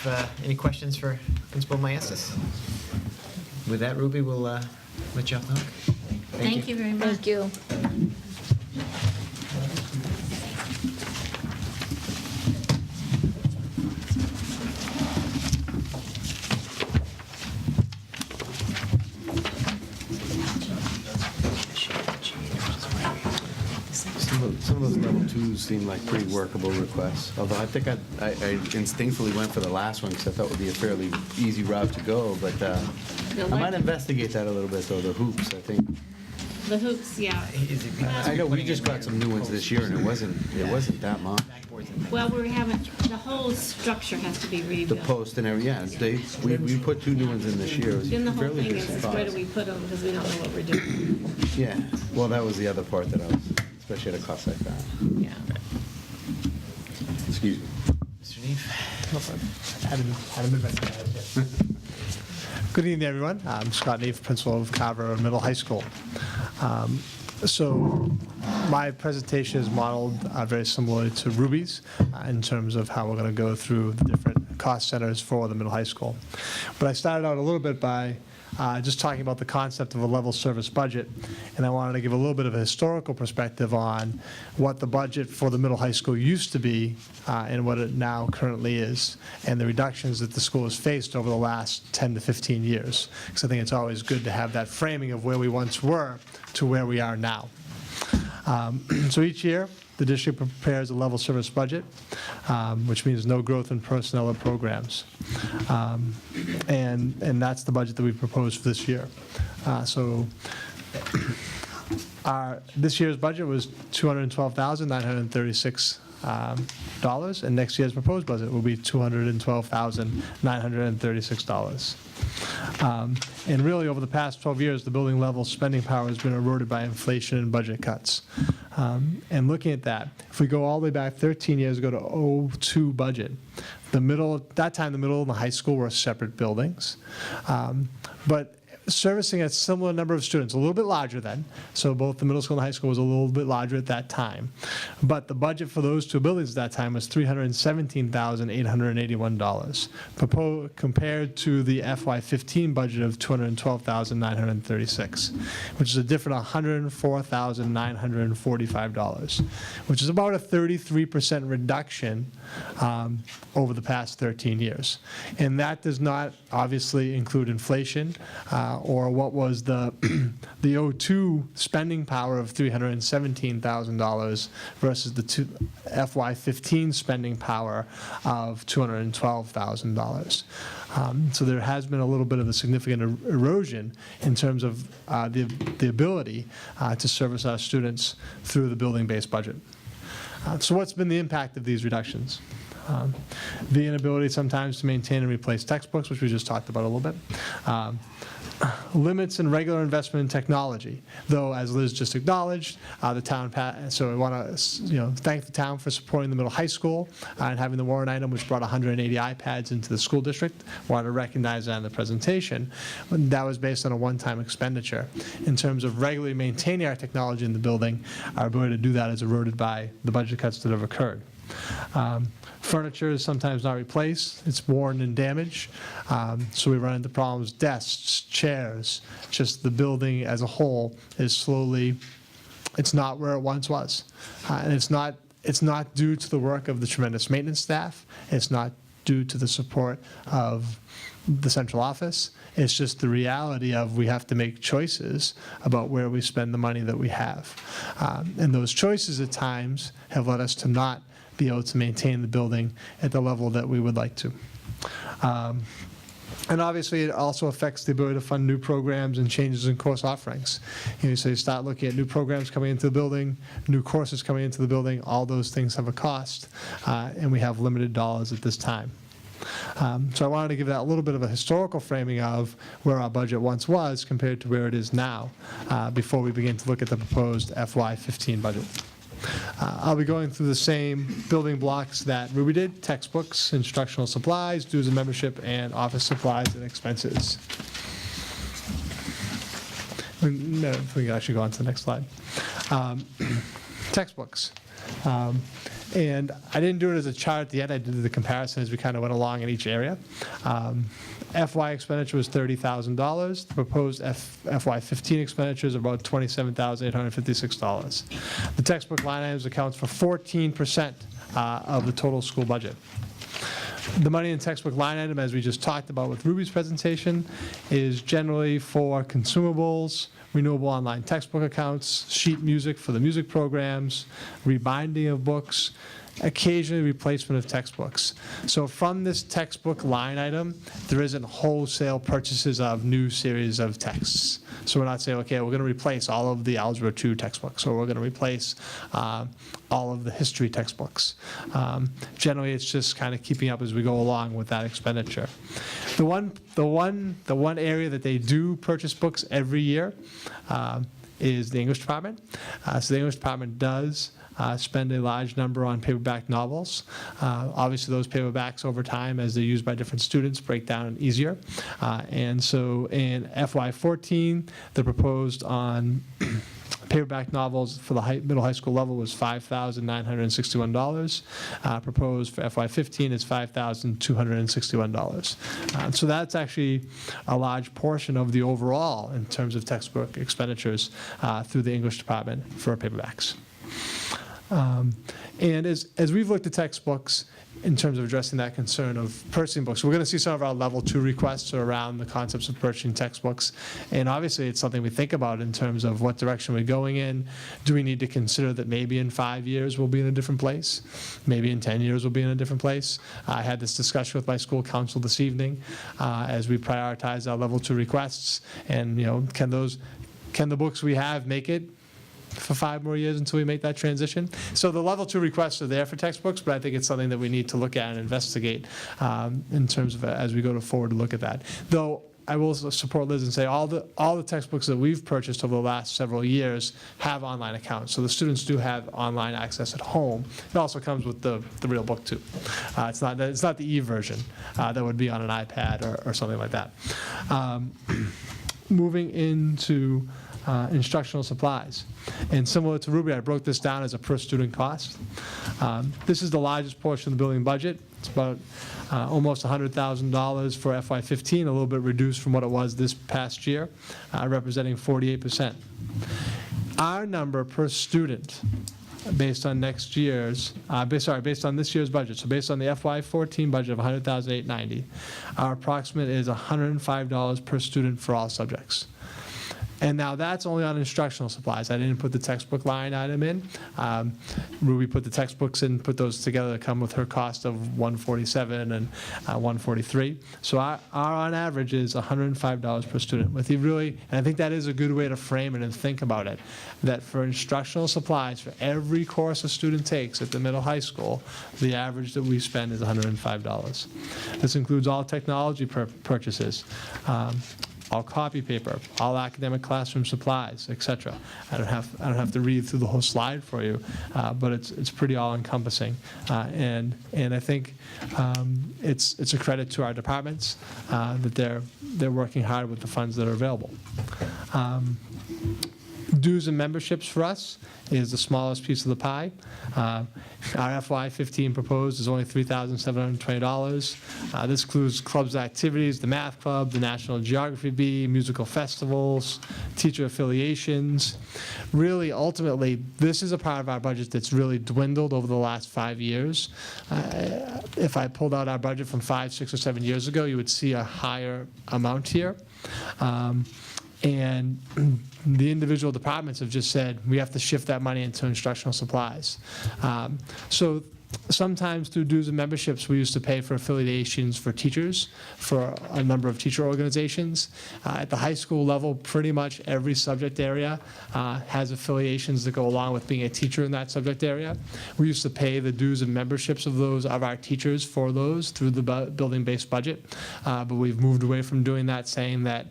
any questions for Principal Maestas? With that, Ruby, we'll let you off the hook. Thank you very much. Thank you. Some of those level twos seem like pretty workable requests, although I think I instinctively went for the last one because I thought it would be a fairly easy route to go, but I might investigate that a little bit, though, the hoops, I think. The hoops, yeah. I know, we just got some new ones this year, and it wasn't that much. Well, the whole structure has to be The rebuilt. post and everything, yeah, we put 2 new ones in this year. It was Then the whole fairly thing is, decent where do cost. we put them, because we don't know what we're doing. Yeah, well, that was the other part that I was, especially at a cost like that. Yeah. Excuse me. Mr. Neef? Adam Advance. Good evening, everyone. I'm Scott Neef, principal of Carver Middle High School. So my presentation is modeled very similar to Ruby's in terms of how we're going to go through the different cost centers for the middle high school. But I started out a little bit by just talking about the concept of a level service budget, and I wanted to give a little bit of a historical perspective on what the budget for the middle high school used to be and what it now currently is, and the reductions that the school has faced over the last 10 to 15 years. Because I think it's always good to have that framing of where we once were to where we are now. So each year, the district prepares a level service budget, which means no growth in personnel or programs. And that's the budget that we proposed for this year. So this year's budget was $212,936. And next year's proposed budget will be $212,936. And really, over the past 12 years, the building level spending power has been eroded by inflation and budget cuts. And looking at that, if we go all the way back 13 years ago to 02 budget, that time the middle and the high school were separate buildings. But servicing a similar number of students, a little bit larger then. So both the middle school and the high school was a little bit larger at that time. But the budget for those two buildings at that time was $317,881, compared to the FY15 budget of $212,936, which is a different $104,945, which is about a 33% reduction over the past 13 years. And that does not obviously include inflation, or what was the 02 spending power of $317,000 versus the FY15 spending power of $212,000. So there has been a little bit of a significant erosion in terms of the ability to service our students through the building-based budget. So what's been the impact of these reductions? The inability sometimes to maintain and replace textbooks, which we just talked about a little bit. Limits in regular investment in technology, though, as Liz just acknowledged, the town, so I want to thank the town for supporting the middle high school and having the warrant item, which brought 180 iPads into the school district. Want to recognize that in the presentation. That was based on a one-time expenditure. In terms of regularly maintaining our technology in the building, our ability to do that is eroded by the budget cuts that have occurred. Furniture is sometimes not replaced. It's worn and damaged. So we run into problems, desks, chairs, just the building as a whole is slowly, it's not where it once was. And it's not due to the work of the tremendous maintenance staff. It's not due to the support of the central office. It's just the reality of we have to make choices about where we spend the money that we have. And those choices at times have led us to not be able to maintain the building at the level that we would like to. And obviously, it also affects the ability to fund new programs and changes in course offerings. So you start looking at new programs coming into the building, new courses coming into the building, all those things have a cost, and we have limited dollars at this time. So I wanted to give that a little bit of a historical framing of where our budget once was compared to where it is now, before we begin to look at the proposed FY15 budget. I'll be going through the same building blocks that Ruby did: textbooks, instructional supplies, dues and membership, and office supplies and expenses. If we can actually go on to the next slide. Textbooks. And I didn't do it as a chart at the end. I did the comparison as we kind of went along in each area. FY expenditure was $30,000. The proposed FY15 expenditures are about $27,856. The textbook line items accounts for 14% of the total school budget. The money in textbook line item, as we just talked about with Ruby's presentation, is generally for consumables, renewable online textbook accounts, sheet music for the music programs, rebinding of books, occasionally replacement of textbooks. So from this textbook line item, there isn't wholesale purchases of new series of texts. So we're not saying, okay, we're going to replace all of the Algebra 2 textbooks, or we're going to replace all of the history textbooks. Generally, it's just kind of keeping up as we go along with that expenditure. The one area that they do purchase books every year is the English department. So the English department does spend a large number on paperback novels. Obviously, those paperbacks over time, as they're used by different students, break down easier. And so in FY14, the proposed on paperback novels for the middle high school level was $5,961. Proposed for FY15 is $5,261. So that's actually a large portion of the overall in terms of textbook expenditures through the English department for paperbacks. And as we've looked at textbooks in terms of addressing that concern of purchasing books, we're going to see some of our level 2 requests are around the concepts of purchasing textbooks. And obviously, it's something we think about in terms of what direction we're going in. Do we need to consider that maybe in 5 years we'll be in a different place? Maybe in 10 years we'll be in a different place? I had this discussion with my school council this evening as we prioritize our level 2 requests. And, can the books we have make it for 5 more years until we make that transition? So the level 2 requests are there for textbooks, but I think it's something that we need to look at and investigate in terms of as we go forward to look at that. Though I will support Liz and say all the textbooks that we've purchased over the last several years have online accounts. So the students do have online access at home. It also comes with the real book too. It's not the e-version that would be on an iPad or something like that. Moving into instructional supplies. And similar to Ruby, I broke this down as a per student cost. This is the largest portion of the building budget. It's about almost $100,000 for FY15, a little bit reduced from what it was this past year, representing 48%. Our number per student based on this year's budget, so based on the FY14 budget of $100,890, our approximate is $105 per student for all subjects. And now that's only on instructional supplies. I didn't put the textbook line item in. Ruby put the textbooks in, put those together to come with her cost of $147 and $143. So our on average is $105 per student. With you really, and I think that is a good way to frame it and think about it, that for instructional supplies, for every course a student takes at the middle high school, the average that we spend is $105. This includes all technology purchases, all copy paper, all academic classroom supplies, etc. I don't have to read through the whole slide for you, but it's pretty all-encompassing, and I think it's a credit to our departments that they're working hard with the funds that are available. Dues and memberships for us is the smallest piece of the pie. Our FY15 proposed is only $3,720. This includes clubs and activities, the math club, the National Geography Bee, musical festivals, teacher affiliations. Really, ultimately, this is a part of our budget that's really dwindled over the last 5 years. If I pulled out our budget from 5, 6, or 7 years ago, you would see a higher amount here. And the individual departments have just said, we have to shift that money into instructional supplies. So sometimes through dues and memberships, we used to pay for affiliations for teachers, for a number of teacher organizations. At the high school level, pretty much every subject area has affiliations that go along with being a teacher in that subject area. We used to pay the dues and memberships of our teachers for those through the building-based budget, but we've moved away from doing that, saying that,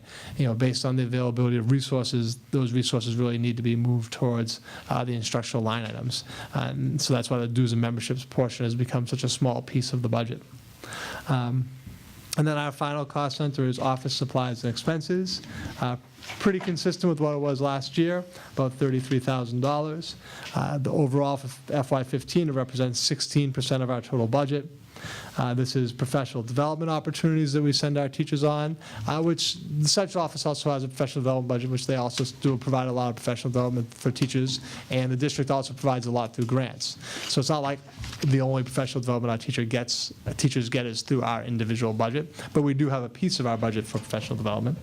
based on the availability of resources, those resources really need to be moved towards the instructional line items. And so that's why the dues and memberships portion has become such a small piece of the budget. And then our final cost center is office supplies and expenses. Pretty consistent with what it was last year, about $33,000. The overall for FY15, it represents 16% of our total budget. This is professional development opportunities that we send our teachers on, which the central office also has a professional development budget, which they also do provide a lot of professional development for teachers, and the district also provides a lot through grants. So it's not like the only professional development our teachers get is through our individual budget, but we do have a piece of our budget for professional development.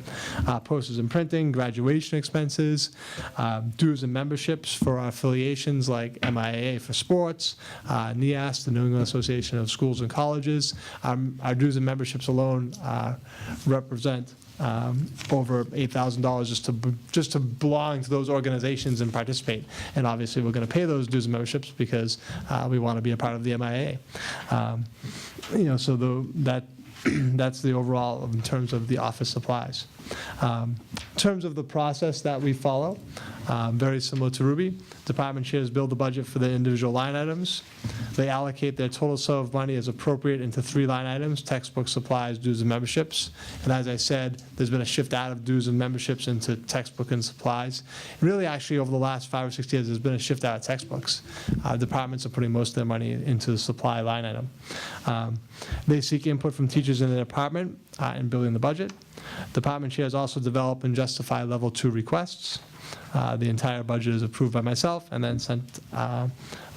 Posters and printing, graduation expenses, dues and memberships for our affiliations like MIAA for sports, NEAS, the New England Association of Schools and Colleges. Our dues and memberships alone represent over $8,000 just to belong to those organizations and participate. And obviously, we're going to pay those dues and memberships because we want to be a part of the MIA. So that's the overall in terms of the office supplies. In terms of the process that we follow, very similar to Ruby, department chairs build the budget for the individual line items. They allocate their total sum of money as appropriate into 3 line items: textbooks, supplies, dues, and memberships. And as I said, there's been a shift out of dues and memberships into textbook and supplies. Really, actually, over the last 5 or 6 years, there's been a shift out of textbooks. Departments are putting most of their money into the supply line item. They seek input from teachers in the department in building the budget. Department chairs also develop and justify level 2 requests. The entire budget is approved by myself and then sent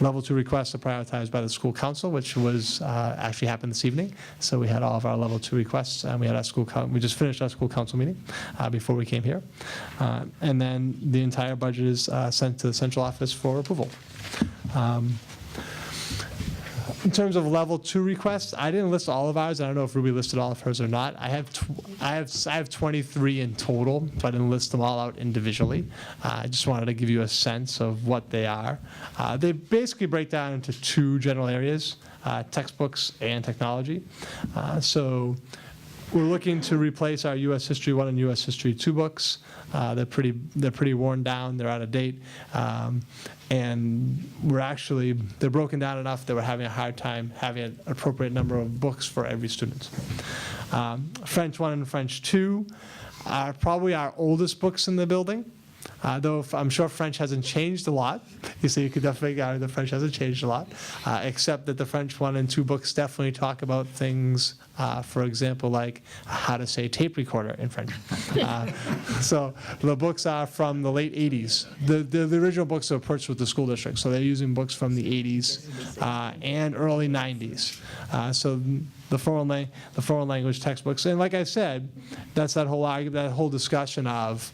level 2 requests are prioritized by the school council, which was actually happened this evening. So we had all of our level 2 requests, and we had our we just finished our school council meeting before we came here. And then the entire budget is sent to the central office for approval. In terms of level 2 requests, I didn't list all of ours. I don't know if Ruby listed all of hers or not. I have 23 in total, so I didn't list them all out individually. I just wanted to give you a sense of what they are. They basically break down into 2 general areas, textbooks and technology. So we're looking to replace our U.S. History 1 and U.S. History 2 books. They're pretty worn down. They're out of date. And they're broken down enough that we're having a hard time having an appropriate number of books for every student. French 1 and French 2 are probably our oldest books in the building. Though I'm sure French hasn't changed a lot. You could definitely figure out that French hasn't changed a lot, except that the French 1 and 2 books definitely talk about things, for example, like how to say tape recorder in French. So the books are from the late 80s. The original books are purchased with the school district, so they're using books from the 80s and early 90s. So the foreign language textbooks, and like I said, that's that whole discussion of.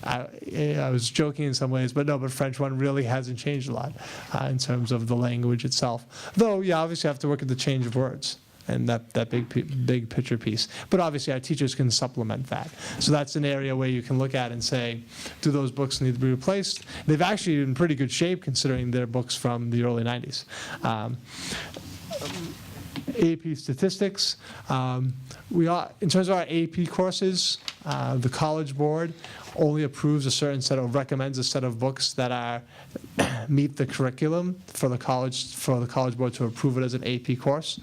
I was joking in some ways, but French 1 really hasn't changed a lot in terms of the language itself. Though, yeah, obviously you have to work at the change of words and that big picture piece. But obviously our teachers can supplement that. So that's an area where you can look at and say, do those books need to be replaced? They've actually been in pretty good shape considering they're books from the early 90s. AP statistics. In terms of our AP courses, the College Board only approves recommends a set of books that meet the curriculum for the College Board to approve it as an AP course.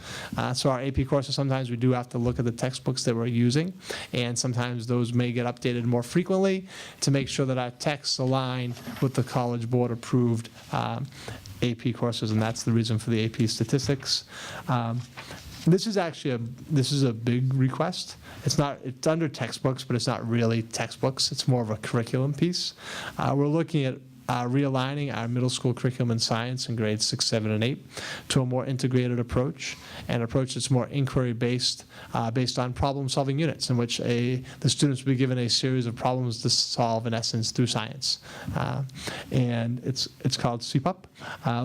So our AP courses, sometimes we do have to look at the textbooks that we're using, and sometimes those may get updated more frequently to make sure that our texts align with the College Board approved AP courses, and that's the reason for the AP statistics. This is a big request. It's under textbooks, but it's not really textbooks. It's more of a curriculum piece. We're looking at realigning our middle school curriculum in science in grades 6, 7, and 8 to a more integrated approach, an approach that's more inquiry-based, based on problem-solving units, in which the students will be given a series of problems to solve, in essence, through science. And it's called CPUP.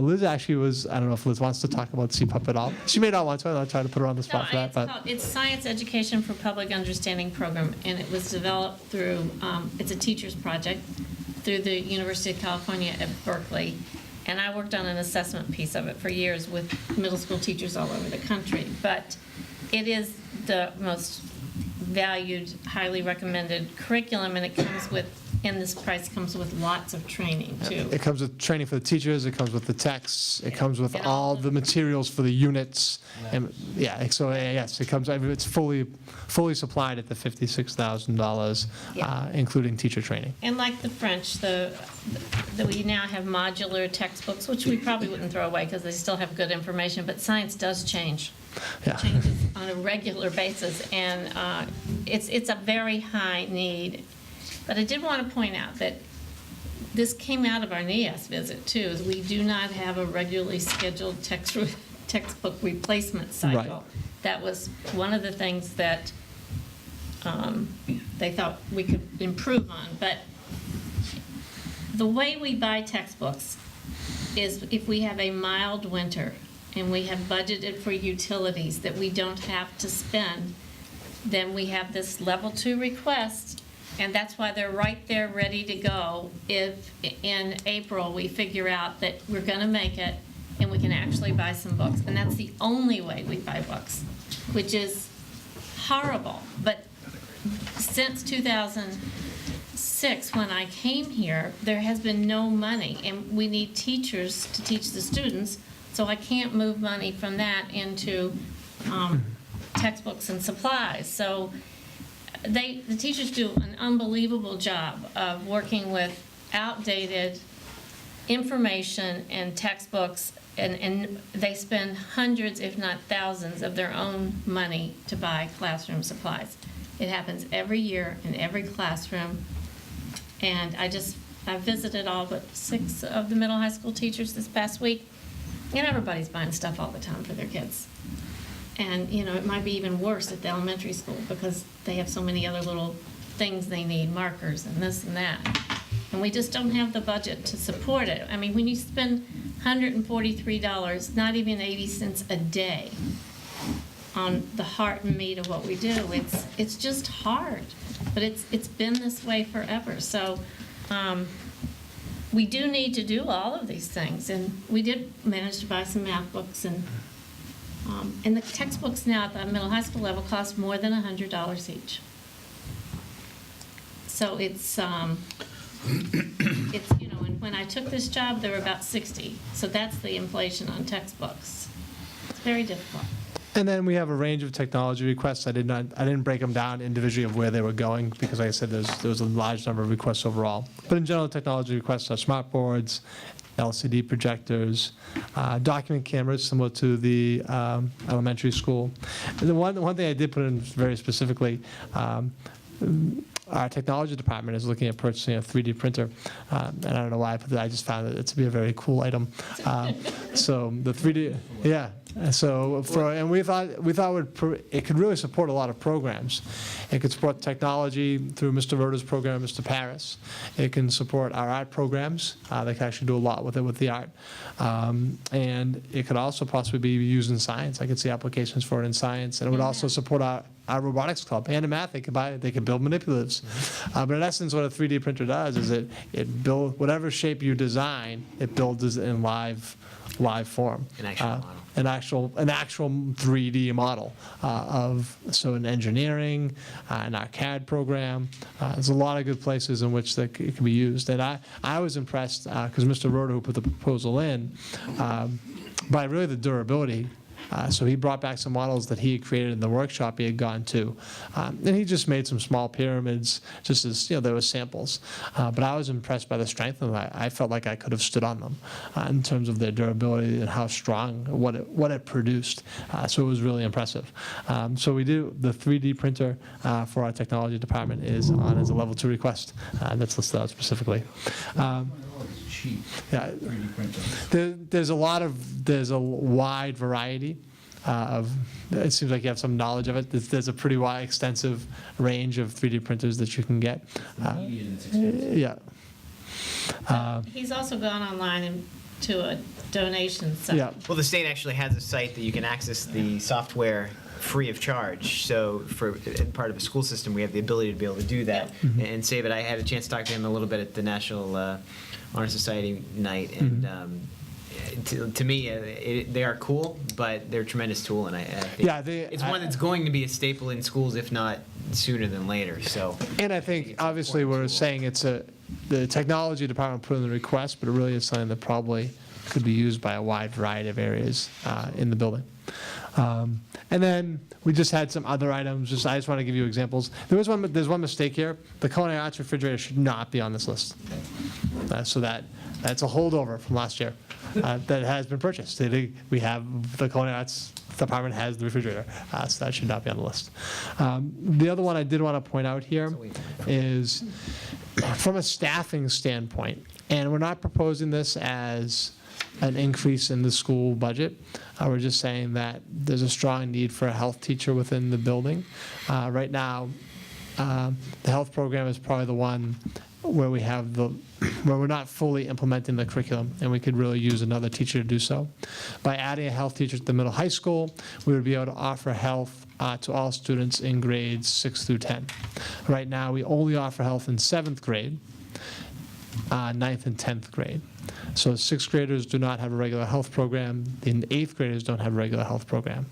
Liz actually I don't know if Liz wants to talk about CPUP at all. She may not want to. I'm not trying to put her on the spot for that. It's Science Education for Public Understanding program, and it was developed through, it's a teacher's project, through the University of California at Berkeley, and I worked on an assessment piece of it for years with middle school teachers all over the country. But it is the most valued, highly recommended curriculum, and this price comes with lots of training too. It comes with training for the teachers, it comes with the texts, it comes with all the materials for the units. And yes, it comes, it's fully supplied at the $56,000, including teacher training. And like the French, we now have modular textbooks, which we probably wouldn't throw away because they still have good information, but science does change. Changes on a regular basis, and it's a very high need. But I did want to point out that this came out of our NEAS visit too, is we do not have a regularly scheduled textbook replacement cycle. Right. That was one of the things that they thought we could improve on. But the way we buy textbooks is if we have a mild winter and we have budgeted for utilities that we don't have to spend, then we have this level 2 request. And that's why they're right there ready to go if in April we figure out that we're going to make it and we can actually buy some books. And that's the only way we buy books, which is horrible. But since 2006, when I came here, there has been no money. And we need teachers to teach the students, so I can't move money from that into textbooks and supplies. So the teachers do an unbelievable job of working with outdated information and textbooks, and they spend hundreds, if not thousands, of their own money to buy classroom supplies. It happens every year in every classroom, And I visited all but 6 of the middle high school teachers this past week, and everybody's buying stuff all the time for their kids. And, you know, it might be even worse at the elementary school because they have so many other little things they need, markers and this and that. And we just don't have the budget to support it. I mean, when you spend $143, not even 80 cents a day on the heart and meat of what we do, it's just hard. But it's been this way forever. So we do need to do all of these things. And we did manage to buy some math books, and the textbooks now at the middle high school level cost more than $100 each. So it's you know, and when I took this job, there were about 60. So that's the inflation on textbooks. It's very difficult. And then we have a range of technology requests. I didn't break them down individually of where they were going because, like I said, there was a large number of requests overall. But in general, technology requests are smart boards, LCD projectors, document cameras similar to the elementary school. And the one thing I did put in very specifically, our technology department is looking at purchasing a 3D printer, and I don't know why I put that. I just found it to be a very cool item. So the 3D, yeah. So we thought it could really support a lot of programs. It could support technology through Mr. Rota's program, Mr. Paris. It can support our art programs. They can actually do a lot with it with the art, and it could also possibly be used in science. I could see applications for it in science, and it would also support our robotics club and in math. They could build manipulatives. But in essence, what a 3D printer does is it builds whatever shape you design. It builds it in live form. An actual model. An actual 3D model in engineering, in our CAD program. There's a lot of good places in which that it can be used. And I was impressed because Mr. Rota, who put the proposal in, by really the durability. So he brought back some models that he had created in the workshop he had gone to. And he just made some small pyramids, just as, you know, there were samples. But I was impressed by the strength of them. I felt like I could have stood on them in terms of their durability and how strong, what it produced. So it was really impressive. So we do, the 3D printer for our technology department is on as a level 2 request. That's listed out specifically. Cheap. Yeah, 3D printer. There's a wide variety of. It seems like you have some knowledge of it. There's a pretty wide, extensive range of 3D printers that you can get. Yeah. He's also gone online to a donation site. Yeah. Well, the state actually has a site that you can access the software free of charge. So for part of a school system, we have the ability to be able to do that and save it. I had a chance to talk to him a little bit at the National Honor Society night, and to me, they are cool, but they're a tremendous tool, and I think it's one that's going to be a staple in schools, if not sooner than later. So. And I think obviously we're saying the technology department put in the request, but it really is something that probably could be used by a wide variety of areas in the building. And then we just had some other items. I just want to give you examples. There's one mistake here. The culinary arts refrigerator should not be on this list. So that's a holdover from last year that has been purchased. We have the culinary arts department has the refrigerator, so that should not be on the list. The other one I did want to point out here is from a staffing standpoint, and we're not proposing this as an increase in the school budget. We're just saying that there's a strong need for a health teacher within the building. Right now, the health program is probably the one where where we're not fully implementing the curriculum, and we could really use another teacher to do so. By adding a health teacher at the middle high school, we would be able to offer health to all students in grades 6 through 10. Right now, we only offer health in 7th grade, 9th and 10th grade. So 6th graders do not have a regular health program. The 8th graders don't have a regular health program.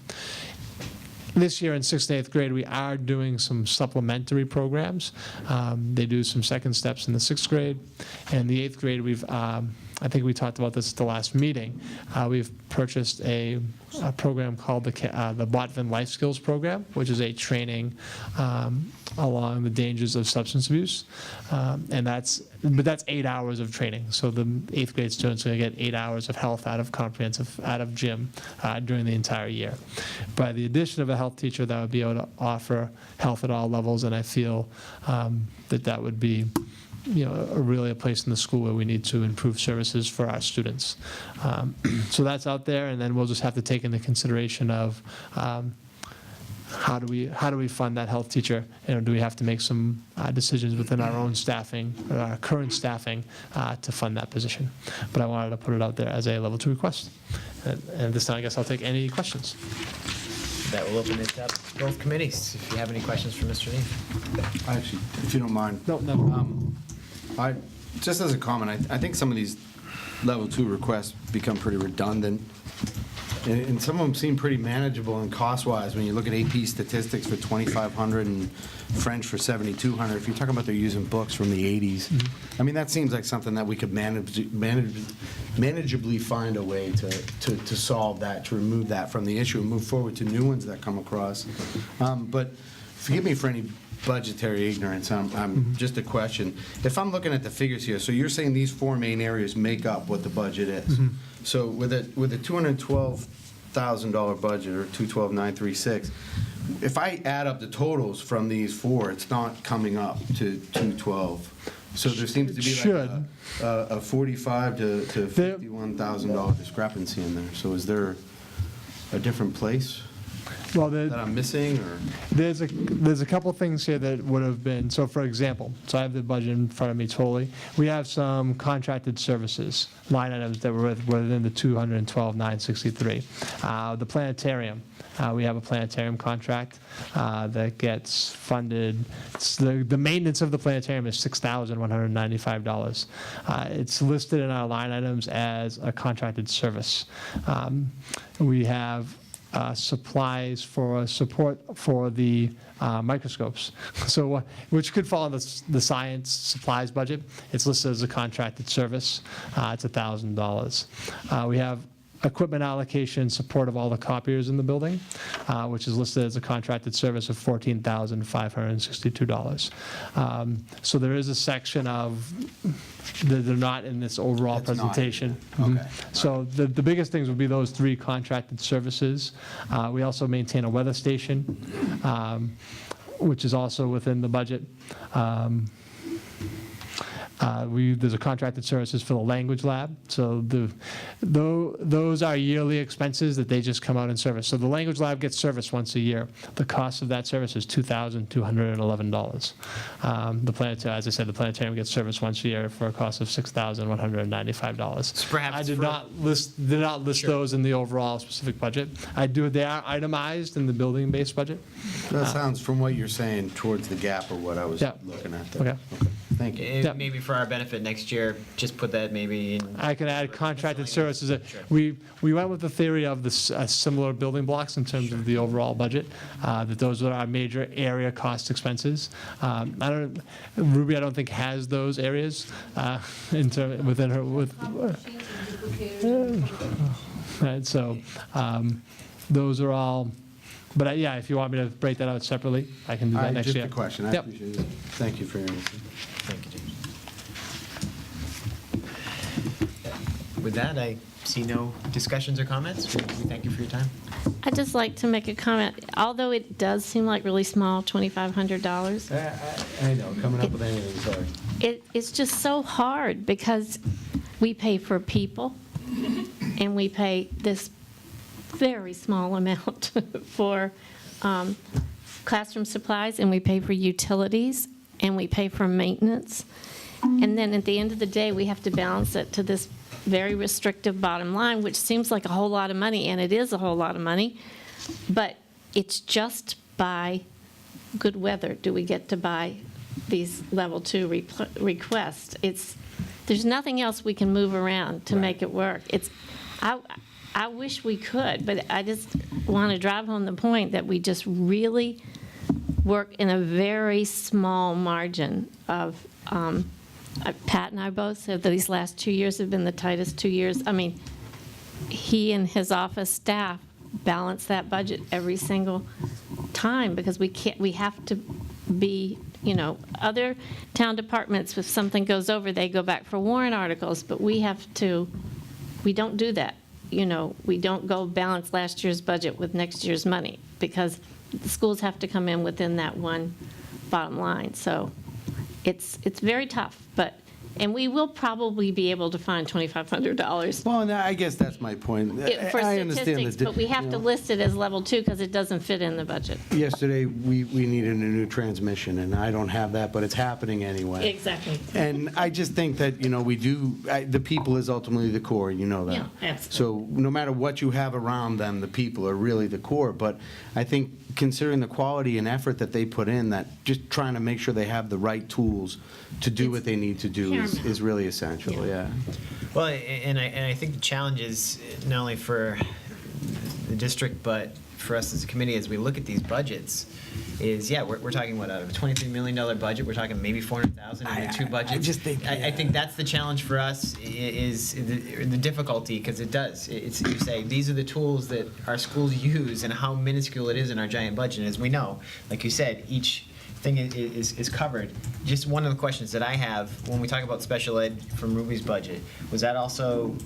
This year in 6th and 8th grade, we are doing some supplementary programs. They do some second steps in the 6th grade. And the 8th grade, I think we talked about this at the last meeting. We've purchased a program called the Botvin Life Skills Program, which is a training along the dangers of substance abuse. But that's 8 hours of training. So the 8th grade students are going to get 8 hours of health out of gym during the entire year. By the addition of a health teacher, that would be able to offer health at all levels, and I feel that would be really a place in the school where we need to improve services for our students. So that's out there, and then we'll just have to take into consideration of how do we fund that health teacher? Do we have to make some decisions within our own staffing, or our current staffing, to fund that position? But I wanted to put it out there as a level 2 request. And this time, I guess I'll take any questions. That will open it up to both committees, if you have any questions for Mr. Neef. Actually, if you don't mind. No. Just as a comment, I think some of these level 2 requests become pretty redundant. And some of them seem pretty manageable and cost-wise. When you look at AP statistics for $2,500 and French for $7,200, if you're talking about they're using books from the 80s, I mean, that seems like something that we could manageably find a way to solve that, to remove that from the issue and move forward to new ones that come across. But forgive me for any budgetary ignorance. I'm just a question. If I'm looking at the figures here, so you're saying these 4 main areas make up what the budget is. So with a $212,000 budget, or $212,936, if I add up the totals from these 4, it's not coming up to $212. So there seems to be like a $45,000 to $51,000 discrepancy in there. So is there a different place that I'm missing, or? There's a couple things here that would have been, so for example, so I have the budget in front of me totally. We have some contracted services, line items that were within the $212,963. The planetarium, we have a planetarium contract that gets funded. The maintenance of the planetarium is $6,195. It's listed in our line items as a contracted service. We have supplies for support for the microscopes, so which could fall in the science supplies budget. It's listed as a contracted service. It's $1,000. We have equipment allocation, support of all the copiers in the building, which is listed as a contracted service of $14,562. So there is a section of that they're not in this overall presentation. Okay. So the biggest things would be those 3 contracted services. We also maintain a weather station, which is also within the budget. There's a contracted services for the language lab. So those are yearly expenses that they just come out and service. So the language lab gets serviced once a year. The cost of that service is $2,211. The planetarium, as I said, the planetarium gets serviced once a year for a cost of $6,195. So perhaps I did not list those in the overall specific budget. They are itemized in the building-based budget. That sounds, from what you're saying, towards the gap of what I was looking at there. Okay. Thank you. Maybe for our benefit next year, just put that maybe in. I can add contracted services. We went with the theory of similar building blocks in terms of the overall budget, that those are our major area cost expenses. Ruby, I don't think, has those areas within her. Right, so those are all. But yeah, if you want me to break that out separately, I can do that next year. Just a question. I appreciate it. Thank you for your answer. Thank you, James. With that, I see no discussions or comments. We thank you for your time. I'd just like to make a comment. Although it does seem like really small, $2,500, I know, coming up with anything, sorry. it's just so hard because we pay for people and we pay this very small amount for classroom supplies, and we pay for utilities, and we pay for maintenance. And then at the end of the day, we have to balance it to this very restrictive bottom line, which seems like a whole lot of money, and it is a whole lot of money, but it's just by good weather do we get to buy these level 2 requests. There's nothing else we can move around to make it work. I wish we could, but I just want to drive home the point that we just really work in a very small margin of, Pat and I both said that these last 2 years have been the tightest 2 years. I mean, he and his office staff balance that budget every single time because we have to be, other town departments, if something goes over, they go back for warrant articles, but we don't do that. We don't go balance last year's budget with next year's money because the schools have to come in within that one bottom line. So it's very tough, and we will probably be able to find $2,500 Well, and I guess that's my point. for I understand statistics, the but we have to list it as level 2 because it doesn't fit in the budget. Yesterday, we needed a new transmission, and I don't have that, but it's happening anyway. Exactly. And I just think that, the people is ultimately the core, you know that. Yeah, absolutely. So no matter what you have around them, the people are really the core. But I think considering the quality and effort that they put in, that just trying to make sure they have the right tools to do what they need to do is really essential, yeah. Well, and I think the challenge is not only for the district, but for us as a committee, as we look at these budgets, is, we're talking, what, out of a $23 million budget, we're talking maybe $400,000 in the two budgets. I think that's the challenge for us, is the difficulty, because it does. It's, you say, these are the tools that our schools use, and how minuscule it is in our giant budget. And as we know, like you said, each thing is covered. Just one of the questions that I have, when we talk about special ed from Ruby's budget, was that also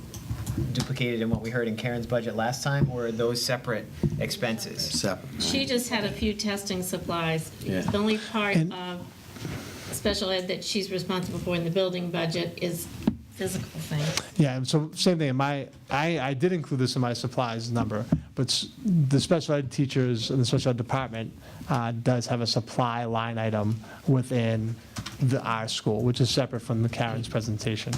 duplicated in what we heard in Karen's budget last time, or are those separate expenses? Separate. She just had a few testing supplies. Yeah. The only part of special ed that she's responsible for in the building budget is physical things. Yeah, so same thing, I did include this in my supplies number, but the special ed teachers and the special ed department does have a supply line item within our school, which is separate from the Karen's presentation.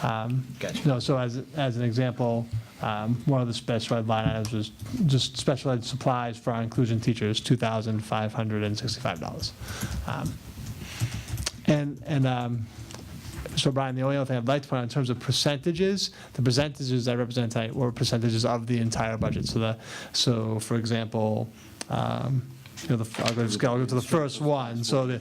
Gotcha. So as an example, one of the special ed line items was just special ed supplies for our inclusion teachers, $2,565. So Brian, the only other thing I'd like to point out in terms of percentages, the percentages I represent tonight were percentages of the entire budget. So for example, I'll go to the first one. So the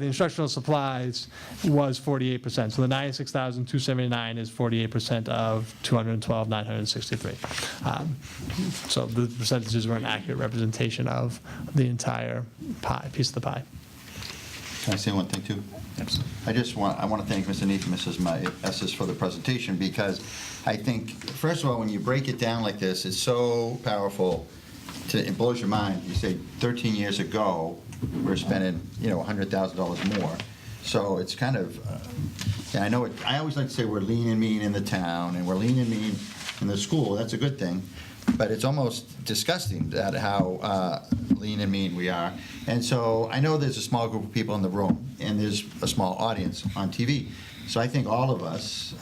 instructional supplies was 48%. So the 96,279 is 48% of 212,963. So the percentages were an accurate representation of the entire piece of the pie. Can I say one thing, too? Absolutely. I want to thank Mr. Neef and Mrs. Estes for the presentation, because I think, first of all, when you break it down like this, it's so powerful. It blows your mind. You say 13 years ago, we're spending, $100,000 more. So it's kind of, and I know it, I always like to say we're lean and mean in the town, and we're lean and mean in the school. That's a good thing. But it's almost disgusting at how lean and mean we are. And so I know there's a small group of people in the room, and there's a small audience on TV. So I think all of us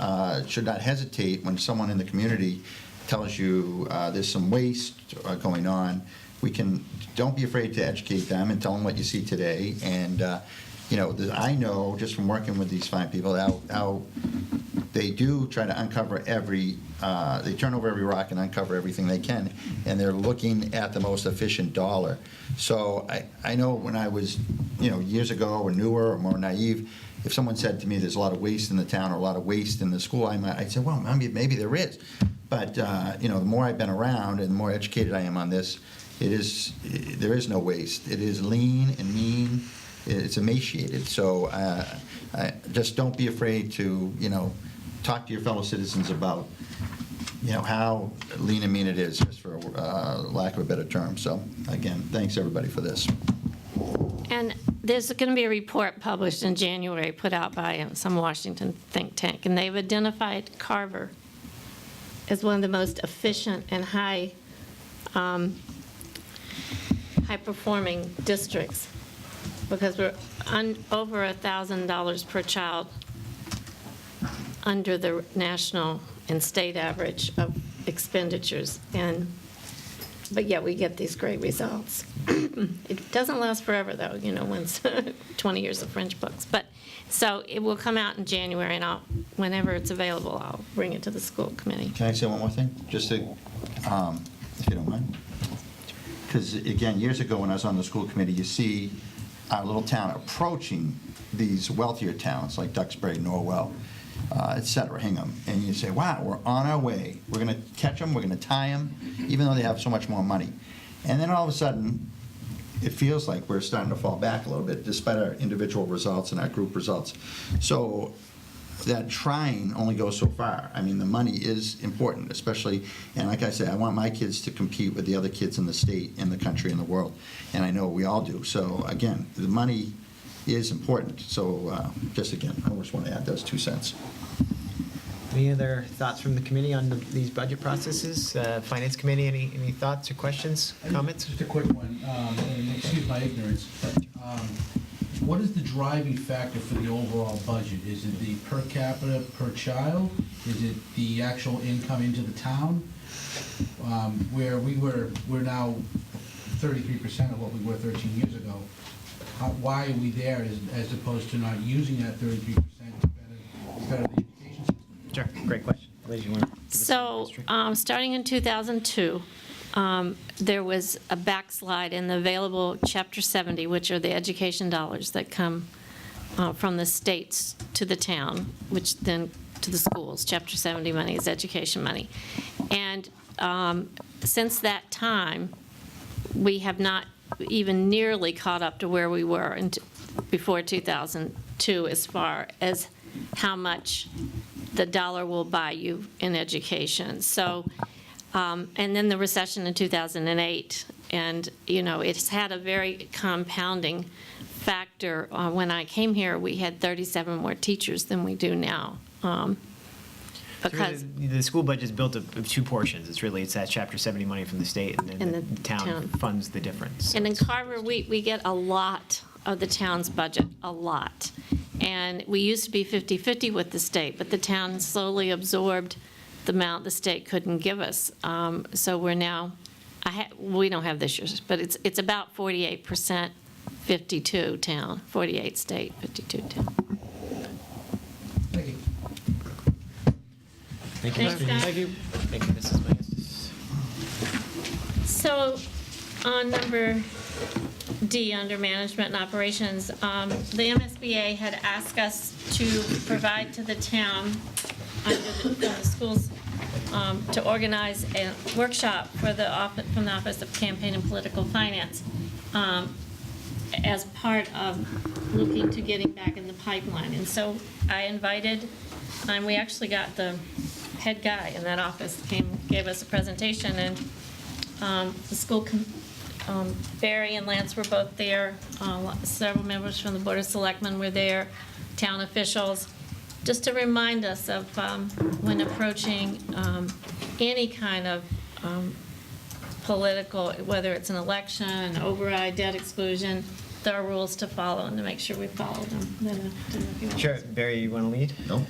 should not hesitate when someone in the community tells you there's some waste going on. Don't be afraid to educate them and tell them what you see today. And I know just from working with these fine people how they do try to uncover they turn over every rock and uncover everything they can, and they're looking at the most efficient dollar. So I know when I was, years ago, or newer or more naive, if someone said to me there's a lot of waste in the town or a lot of waste in the school, I'd say, well, maybe there is. But, the more I've been around and the more educated I am on this, there is no waste. It is lean and mean. It's emaciated. So just don't be afraid to, talk to your fellow citizens about, how lean and mean it is, just for lack of a better term. So, again, thanks, everybody, for this. And there's going to be a report published in January put out by some Washington think tank, and they've identified Carver as one of the most efficient and high-performing districts, because we're over $1,000 per child under the national and state average of expenditures, but yet we get these great results. It doesn't last forever, though, once 20 years of French books. But so it will come out in January, and whenever it's available, I'll bring it to the school committee. Can I say one more thing? Just to, if you don't mind. Because, again, years ago when I was on the school committee, you see our little town approaching these wealthier towns like Duxbury, Norwell, et cetera, Hingham. And you say, wow, we're on our way. We're going to catch them. We're going to tie them, even though they have so much more money. And then all of a sudden, it feels like we're starting to fall back a little bit, despite our individual results and our group results. So that trying only goes so far. I mean, the money is important, especially, and like I say, I want my kids to compete with the other kids in the state, in the country, in the world. And I know we all do. So again, the money is important. So just again, I just want to add those 2 cents. Any other thoughts from the committee on these budget processes? Finance committee, any thoughts or questions, comments? Just a quick one, and excuse my ignorance. What is the driving factor for the overall budget? Is it the per capita per child? Is it the actual income into the town? Where we're now 33% of what we were 13 years ago. Why are we there as opposed to not using that 33% to better the education system? Sure, great question. Liz, you want to give us some So, history? starting in 2002, there was a backslide in the available Chapter 70, which are the education dollars that come from the states to the town, which then to the schools. Chapter 70 money is education money. And since that time, we have not even nearly caught up to where we were before 2002 as far as how much the dollar will buy you in education. So, and then the recession in 2008, and, it's had a very compounding factor. When I came here, we had 37 more teachers than we do now. Because the school budget is built of 2 portions. It's that Chapter 70 money from the state, and then the town funds the difference. And in Carver, we get a lot of the town's budget, a lot. And we used to be 50-50 with the state, but the town slowly absorbed the amount the state couldn't give us. So we're now, we don't have this year's, but it's about 48%, 52 town, 48 state, 52 town. Thank you. Thank you, Thanks, Mr. guys. Thank you. Thank you, Mrs. Maestas. So on number D, under management and operations, the MSBA had asked us to provide to the town, from the schools, to organize a workshop from the Office of Campaign and Political Finance as part of looking to getting back in the pipeline. And so I invited, and we actually got the head guy in that office gave us a presentation, and the school Barry and Lance were both there. Several members from the Board of Selectmen were there, town officials, just to remind us of when approaching any kind of political, whether it's an election, an override, debt exclusion, there are rules to follow, and to make sure we follow them. Then, didn't know if you want Sure, Barry, you want to lead? No?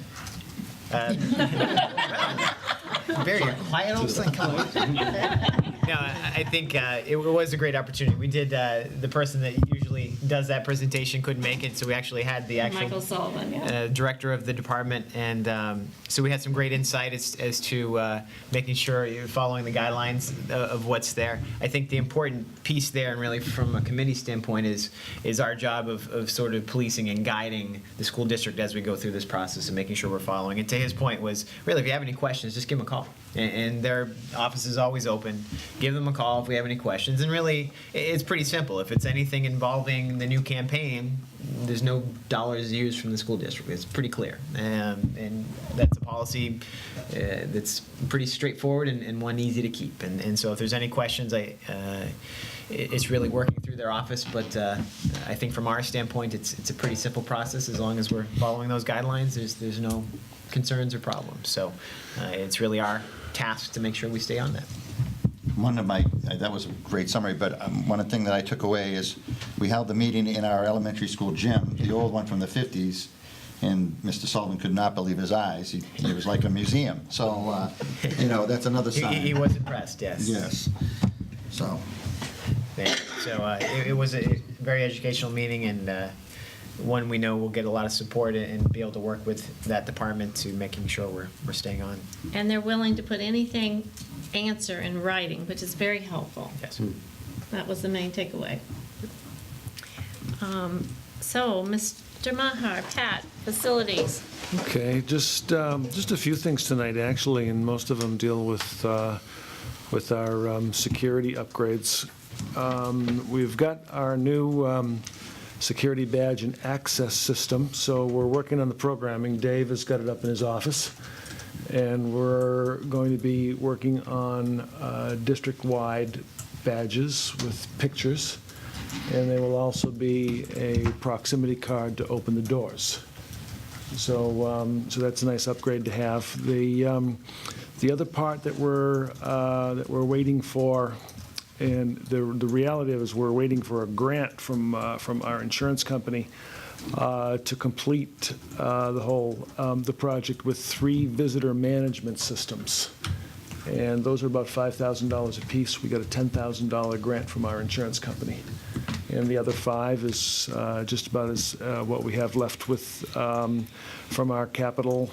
Barry, you're quiet all of a sudden. Come on. No, I think it was a great opportunity. We did, the person that usually does that presentation couldn't make it, so we actually had the actual Michael Sullivan, yeah. director of the department, and so we had some great insight as to making sure you're following the guidelines of what's there. I think the important piece there, and really from a committee standpoint, is our job of sort of policing and guiding the school district as we go through this process and making sure we're following. And to his point was, really, if you have any questions, just give them a call. And their office is always open. Give them a call if we have any questions. And really, it's pretty simple. If it's anything involving the new campaign, there's no dollars used from the school district. It's pretty clear. And that's a policy that's pretty straightforward and one easy to keep. And so if there's any questions, it's really working through their office. But I think from our standpoint, it's a pretty simple process. As long as we're following those guidelines, there's no concerns or problems. So it's really our task to make sure we stay on that. That was a great summary, but one thing that I took away is we held the meeting in our elementary school gym, the old one from the 50s, and Mr. Sullivan could not believe his eyes. It was like a museum. So, that's another sign. He was impressed, yes. Yes. So. So it was a very educational meeting, and one we know will get a lot of support and be able to work with that department to making sure we're staying on. And they're willing to put anything answer in writing, which is very helpful. Yes. That was the main takeaway. So, Mr. Maher, Pat, facilities. Okay, just a few things tonight, actually, and most of them deal with our security upgrades. We've got our new security badge and access system, so we're working on the programming. Dave has got it up in his office, and we're going to be working on district-wide badges with pictures and there will also be a proximity card to open the doors. So that's a nice upgrade to have. The other part that we're waiting for, and the reality of it is we're waiting for a grant from our insurance company to complete the project with 3 visitor management systems. And those are about $5,000 a piece. We got a $10,000 grant from our insurance company. And the other 5 is just about as what we have left with from our capital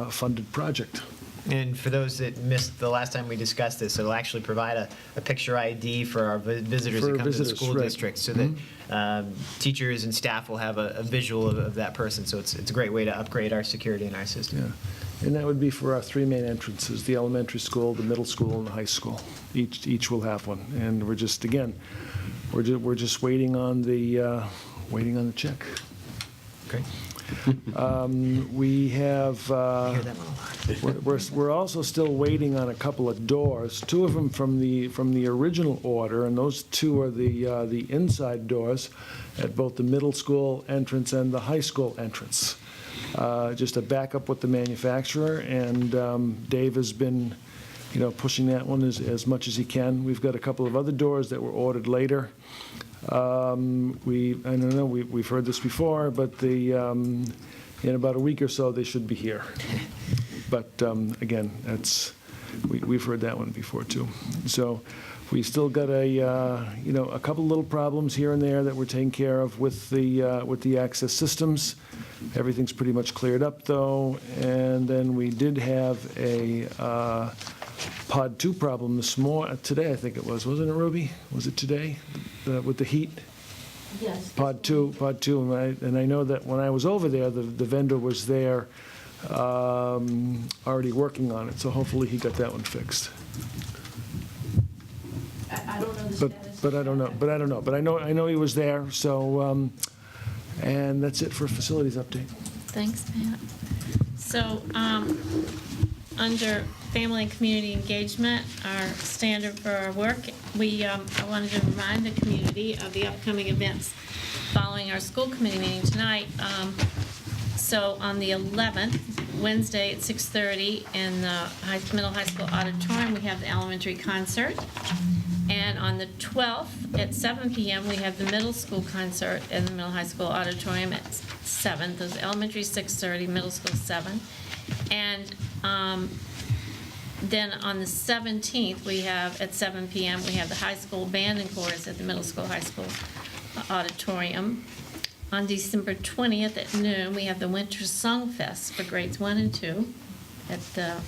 funded project. And for those that missed the last time we discussed this, it'll actually provide a picture ID for our visitors that come to the school right. district, so that teachers and staff will have a visual of that person. So it's a great way to upgrade our security in our system. Yeah. And that would be for our 3 main entrances, the elementary school, the middle school, and the high school. Each will have one. And we're just waiting on the check. Okay. We have, we're also still waiting on a couple of doors, 2 of them from the original order, and those 2 are the inside doors at both the middle school entrance and the high school entrance. Just a backup with the manufacturer, and Dave has been, pushing that one as much as he can. We've got a couple of other doors that were ordered later. I don't know, we've heard this before, but in about a week or so, they should be here. But again, we've heard that one before too. So we still got a couple little problems here and there that we're taking care of with the access systems. Everything's pretty much cleared up though, and then we did have a Pod 2 problem today, I think it was, wasn't it, Ruby? Was it today, with the heat? Yes. Pod 2, and I know that when I was over there, the vendor was there already working on it, so hopefully he got that one fixed. I don't know the status. But I don't know. But I know he was there, so, and that's it for facilities update. Thanks, Matt. So, under family and community engagement, our standard for our work, I wanted to remind the community of the upcoming events following our school committee meeting tonight. So on the 11th, Wednesday at 6:30 in the middle high school auditorium, we have the elementary concert. And on the 12th at 7 p.m., we have the middle school concert in the middle high school auditorium at 7. Those elementary 6:30, middle school 7. And then on the 17th, we have at 7 p.m., we have the high school band and chorus at the middle school, high school auditorium. On December 20th at noon, we have the Winter Song Fest for grades 1 and 2 at the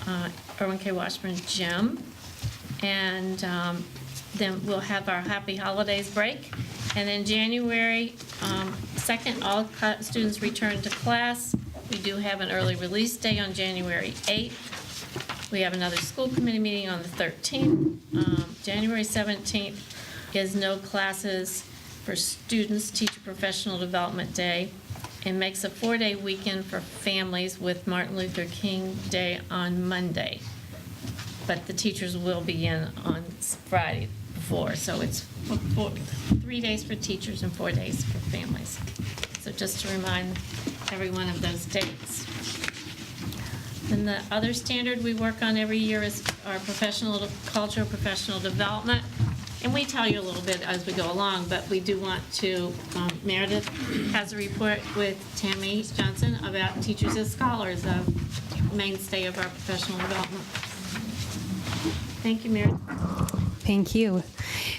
Irwin K. Washburn Gym. And then we'll have our Happy Holidays break. And then January 2nd, all students return to class. We do have an early release day on January 8th. We have another school committee meeting on the 13th. January 17th is no classes for students, Teacher Professional Development Day, and makes a 4-day weekend for families with Martin Luther King Day on Monday. But the teachers will be in on Friday before, so it's 3 days for teachers and 4 days for families. So just to remind everyone of those dates. And the other standard we work on every year is our professional development. And we tell you a little bit as we go along, but we do want to, Meredith has a report with Tammy Johnson about teachers as scholars, a mainstay of our professional development. Thank you, Meredith. Thank you.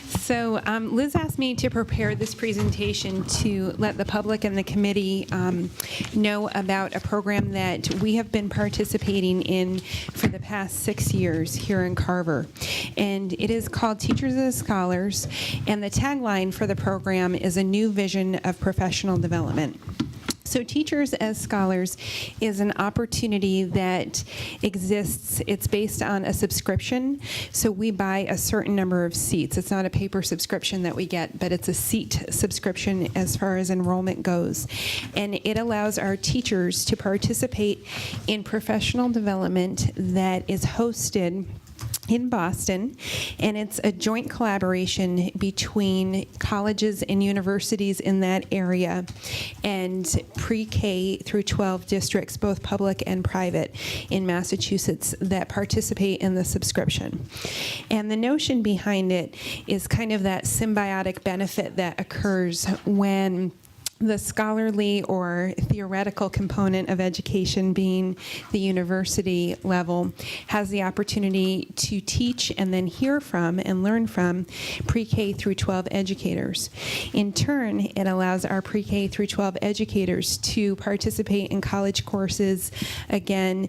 So Liz asked me to prepare this presentation to let the public and the committee know about a program that we have been participating in for the past 6 years here in Carver. And it is called Teachers as Scholars, and the tagline for the program is a new vision of professional development. So Teachers as Scholars is an opportunity that exists. It's based on a subscription. So we buy a certain number of seats. It's not a paper subscription that we get, but it's a seat subscription as far as enrollment goes. And it allows our teachers to participate in professional development that is hosted in Boston, and it's a joint collaboration between colleges and universities in that area and pre-K through 12 districts, both public and private, in Massachusetts that participate in the subscription. And the notion behind it is kind of that symbiotic benefit that occurs when the scholarly or theoretical component of education, being the university level, has the opportunity to teach and then hear from and learn from pre-K through 12 educators. In turn, it allows our pre-K through 12 educators to participate in college courses, again,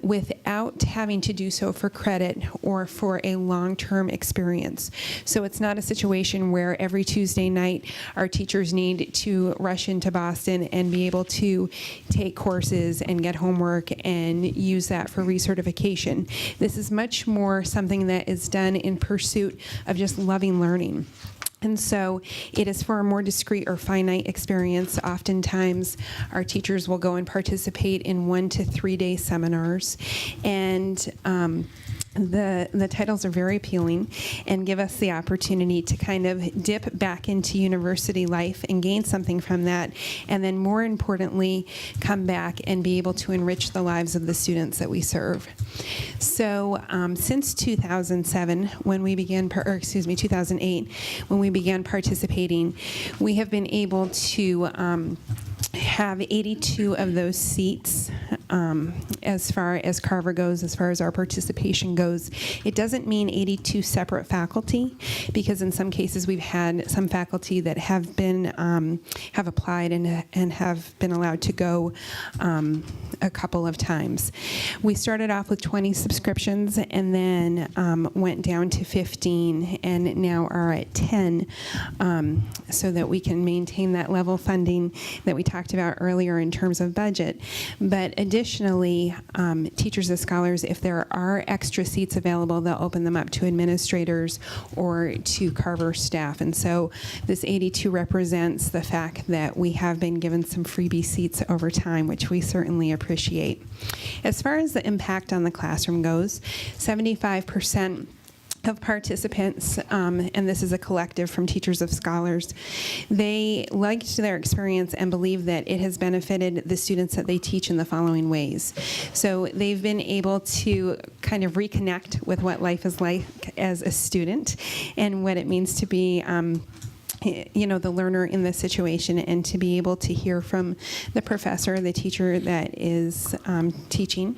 without having to do so for credit or for a long-term experience. So it's not a situation where every Tuesday night our teachers need to rush into Boston and be able to take courses and get homework and use that for recertification. This is much more something that is done in pursuit of just loving learning. And so it is for a more discrete or finite experience. Oftentimes, our teachers will go and participate in 1 to 3 day seminars. And the titles are very appealing and give us the opportunity to kind of dip back into university life and gain something from that, and then more importantly, come back and be able to enrich the lives of the students that we serve. So since 2007, when we began, 2008, when we began participating, we have been able to have 82 of those seats as far as Carver goes, as far as our participation goes. It doesn't mean 82 separate faculty, because in some cases we've had some faculty that have been have applied and have been allowed to go a couple of times. We started off with 20 subscriptions and then went down to 15 and now are at 10, so that we can maintain that level funding that we talked about earlier in terms of budget. But additionally, teachers as scholars, if there are extra seats available, they'll open them up to administrators or to Carver staff. And so this 82 represents the fact that we have been given some freebie seats over time, which we certainly appreciate. As far as the impact on the classroom goes, 75% of participants, and this is a collective from Teachers of Scholars, they liked their experience and believe that it has benefited the students that they teach in the following ways. So they've been able to kind of reconnect with what life is like as a student and what it means to be the learner in this situation, and to be able to hear from the professor, the teacher that is teaching.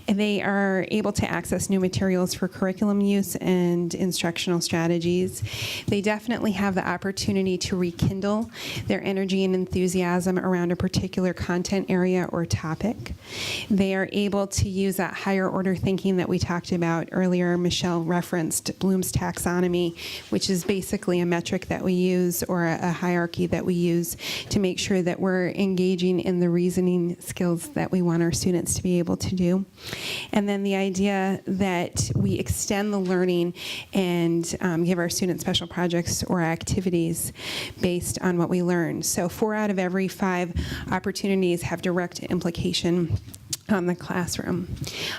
And they are able to access new materials for curriculum use and instructional strategies. They definitely have the opportunity to rekindle their energy and enthusiasm around a particular content area or topic. They are able to use that higher order thinking that we talked about earlier. Michelle referenced Bloom's taxonomy, which is basically a metric that we use, or a hierarchy that we use to make sure that we're engaging in the reasoning skills that we want our students to be able to do. And then the idea that we extend the learning and give our students special projects or activities based on what we learn. So 4 out of every 5 opportunities have direct implication on the classroom.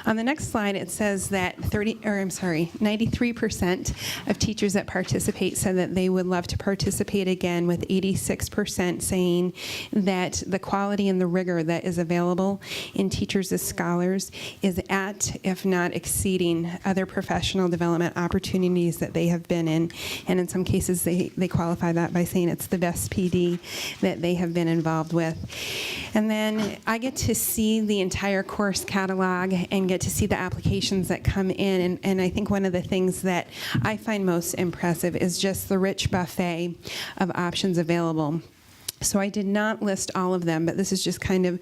On the next slide, it says that 93% of teachers that participate said that they would love to participate again, with 86% saying that the quality and the rigor that is available in Teachers as Scholars is at, if not exceeding, other professional development opportunities that they have been in. And in some cases, they qualify that by saying it's the best PD that they have been involved with. And then I get to see the entire course catalog and get to see the applications that come in. And I think one of the things that I find most impressive is just the rich buffet of options available. So I did not list all of them, but this is just kind of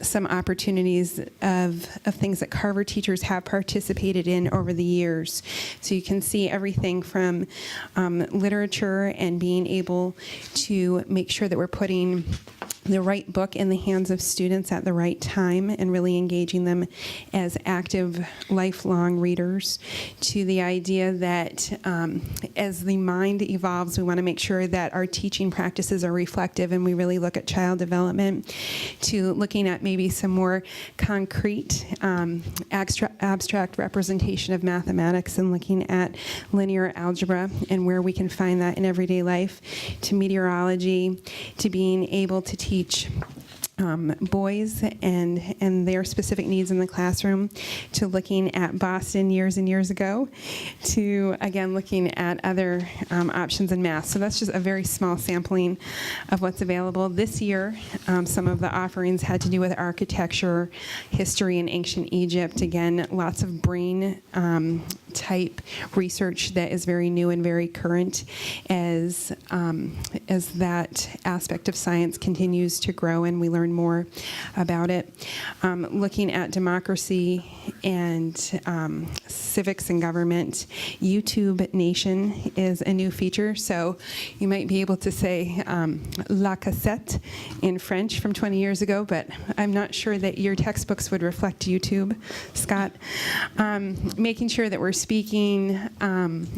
some opportunities of things that Carver teachers have participated in over the years. So you can see everything from literature and being able to make sure that we're putting the right book in the hands of students at the right time and really engaging them as active, lifelong readers, to the idea that as the mind evolves, we want to make sure that our teaching practices are reflective and we really look at child development, to looking at maybe some more concrete abstract representation of mathematics and looking at linear algebra and where we can find that in everyday life, to meteorology, to being able to teach boys and their specific needs in the classroom, to looking at Boston years and years ago, to, again, looking at other options in math. So that's just a very small sampling of what's available. This year, some of the offerings had to do with architecture, history, and ancient Egypt. Again, lots of brain type research that is very new and very current as that aspect of science continues to grow and we learn more about it. Looking at democracy and civics and government, YouTube Nation is a new feature, so you might be able to say La Cassette in French from 20 years ago, but I'm not sure that your textbooks would reflect YouTube, Scott. Making sure that we're speaking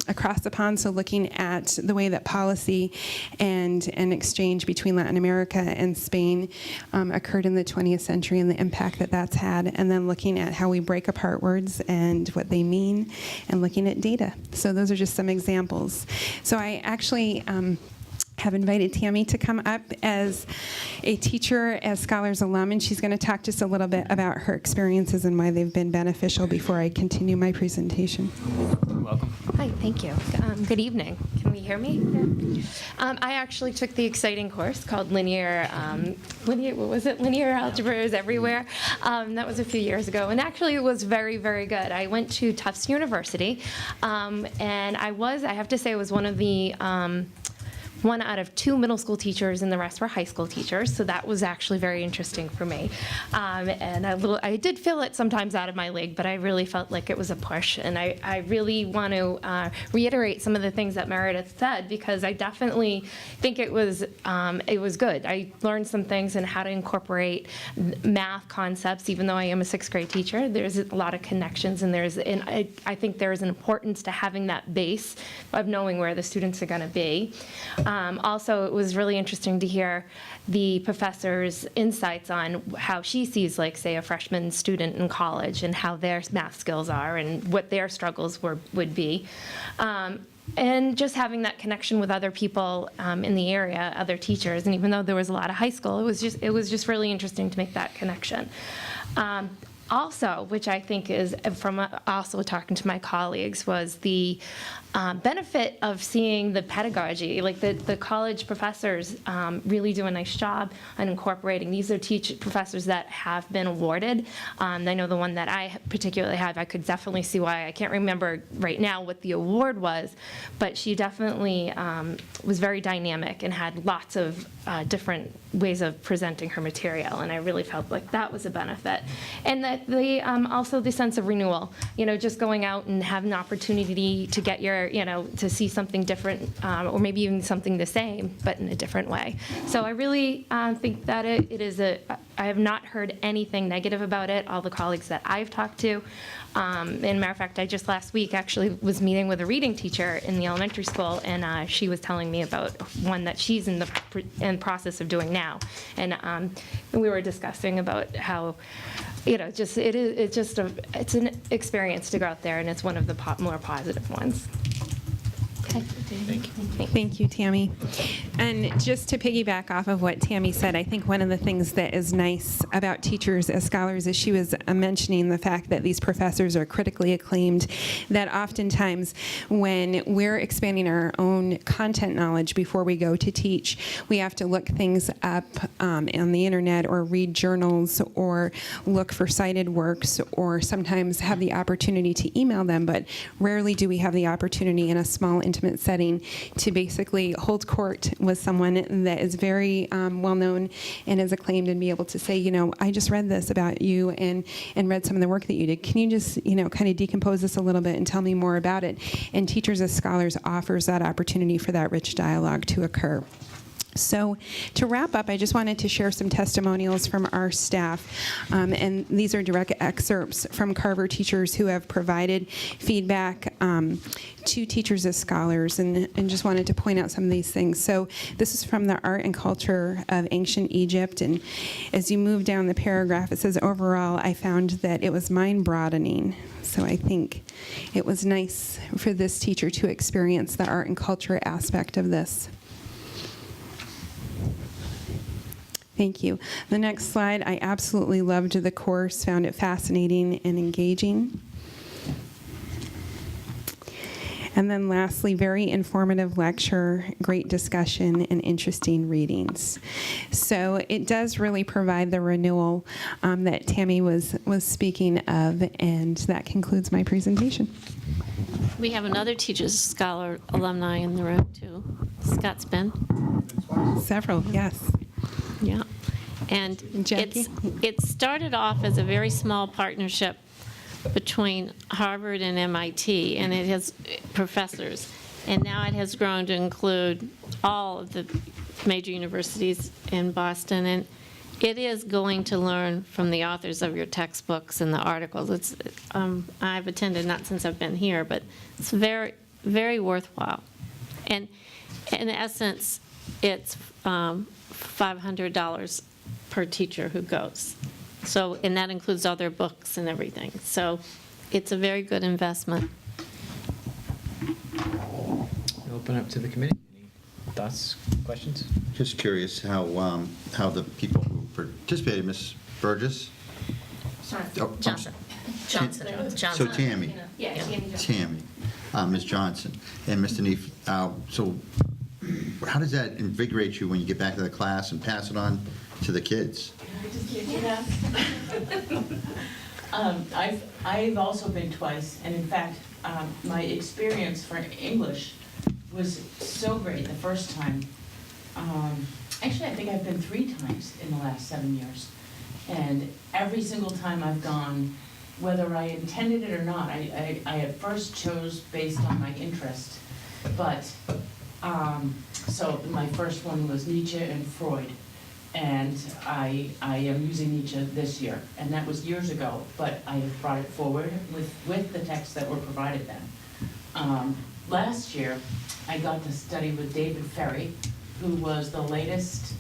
across the pond, so looking at the way that policy and an exchange between Latin America and Spain occurred in the 20th century and the impact that that's had, and then looking at how we break apart words and what they mean, and looking at data. So those are just some examples. So I actually have invited Tammy to come up as a teacher, as Scholars alum, and she's going to talk to us a little bit about her experiences and why they've been beneficial before I continue my presentation. Welcome. Hi, thank you. Good evening. Can we hear me? I actually took the exciting course called Linear Algebra is Everywhere. That was a few years ago, and actually it was very, very good. I went to Tufts University, and I have to say, I was one of the one out of 2 middle school teachers, and the rest were high school teachers. So that was actually very interesting for me. And I did feel it sometimes out of my league, but I really felt like it was a push. And I really want to reiterate some of the things that Meredith said, because I definitely think it was good. I learned some things in how to incorporate math concepts, even though I am a 6th grade teacher. There's a lot of connections, and I think there's an importance to having that base of knowing where the students are going to be. Also, it was really interesting to hear the professor's insights on how she sees, like, say, a freshman student in college and how their math skills are and what their struggles would be. And just having that connection with other people in the area, other teachers, and even though there was a lot of high school, it was just really interesting to make that connection. Also, which I think is, from also talking to my colleagues, was the benefit of seeing the pedagogy. Like the college professors really do a nice job on incorporating. These are professors that have been awarded. I know the one that I particularly have, I could definitely see why. I can't remember right now what the award was, but she definitely was very dynamic and had lots of different ways of presenting her material, and I really felt like that was a benefit. And that also the sense of renewal, just going out and having an opportunity to get to see something different, or maybe even something the same, but in a different way. So I really think that I have not heard anything negative about it. All the colleagues that I've talked to, and matter of fact, I just last week actually was meeting with a reading teacher in the elementary school, and she was telling me about one that she's in the process of doing now, and we were discussing about how it's an experience to go out there, and it's one of the more positive ones. Okay. Thank you. Thank you, Tammy. And just to piggyback off of what Tammy said, I think one of the things that is nice about teachers as scholars is she was mentioning the fact that these professors are critically acclaimed, that oftentimes when we're expanding our own content knowledge before we go to teach, we have to look things up on the internet or read journals or look for cited works or sometimes have the opportunity to email them, but rarely do we have the opportunity in a small, intimate setting to basically hold court with someone that is very well known and is acclaimed and be able to say, I just read this about you and read some of the work that you did. Can you just, kind of decompose this a little bit and tell me more about it? And Teachers as Scholars offers that opportunity for that rich dialogue to occur. So to wrap up, I just wanted to share some testimonials from our staff, and these are direct excerpts from Carver teachers who have provided feedback to teachers as scholars, and just wanted to point out some of these things. So this is from the Art and Culture of Ancient Egypt, and as you move down the paragraph, it says, overall, I found that it was mind-broadening. So I think it was nice for this teacher to experience the art and culture aspect of this. Thank you. The next slide, I absolutely loved the course, found it fascinating and engaging. And then lastly, very informative lecture, great discussion, and interesting readings. So it does really provide the renewal that Tammy was speaking of, and that concludes my presentation. We have another Teachers Scholar alumni in the room, too. Scott's been. Several, yes. Yeah. And it started off as a very small partnership between Harvard and MIT, and it has professors. And now it has grown to include all of the major universities in Boston. And it is going to learn from the authors of your textbooks and the articles. It's I've attended, not since I've been here, but it's very, very worthwhile. And in essence, it's $500 per teacher who goes. So, and that includes all their books and everything. So it's a very good investment. Open up to the committee. Any thoughts, questions? Just curious how the people who participated, Ms. Burgess? Sorry. Oh, Johnson. So Tammy. Yeah, Tammy Tammy, Ms. Johnson, and Mr. Neef. So how does that invigorate you when you get back to the class and pass it on to the kids? I've also been twice, and in fact, my experience for English was so great the first time. Actually, I think I've been 3 times in the last 7 years, and every single time I've gone, whether I intended it or not, I at first chose based on my interest, but so my first one was Nietzsche and Freud. And I am using Nietzsche this year, and that was years ago, but I have brought it forward with the texts that were provided then. Last year, I got to study with David Ferry, who is the latest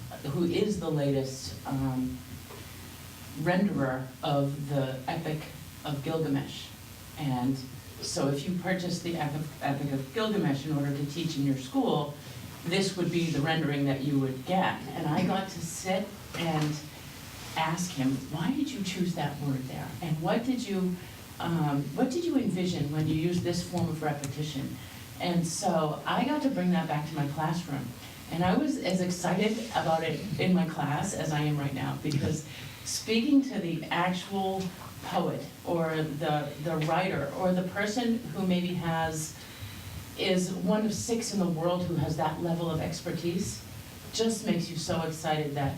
renderer of the Epic of Gilgamesh. And so if you purchase the Epic of Gilgamesh in order to teach in your school, this would be the rendering that you would get. And I got to sit and ask him, why did you choose that word there? And what did you envision when you used this form of repetition? And so I got to bring that back to my classroom. And I was as excited about it in my class as I am right now, because speaking to the actual poet or the writer or the person who maybe is one of 6 in the world who has that level of expertise, just makes you so excited that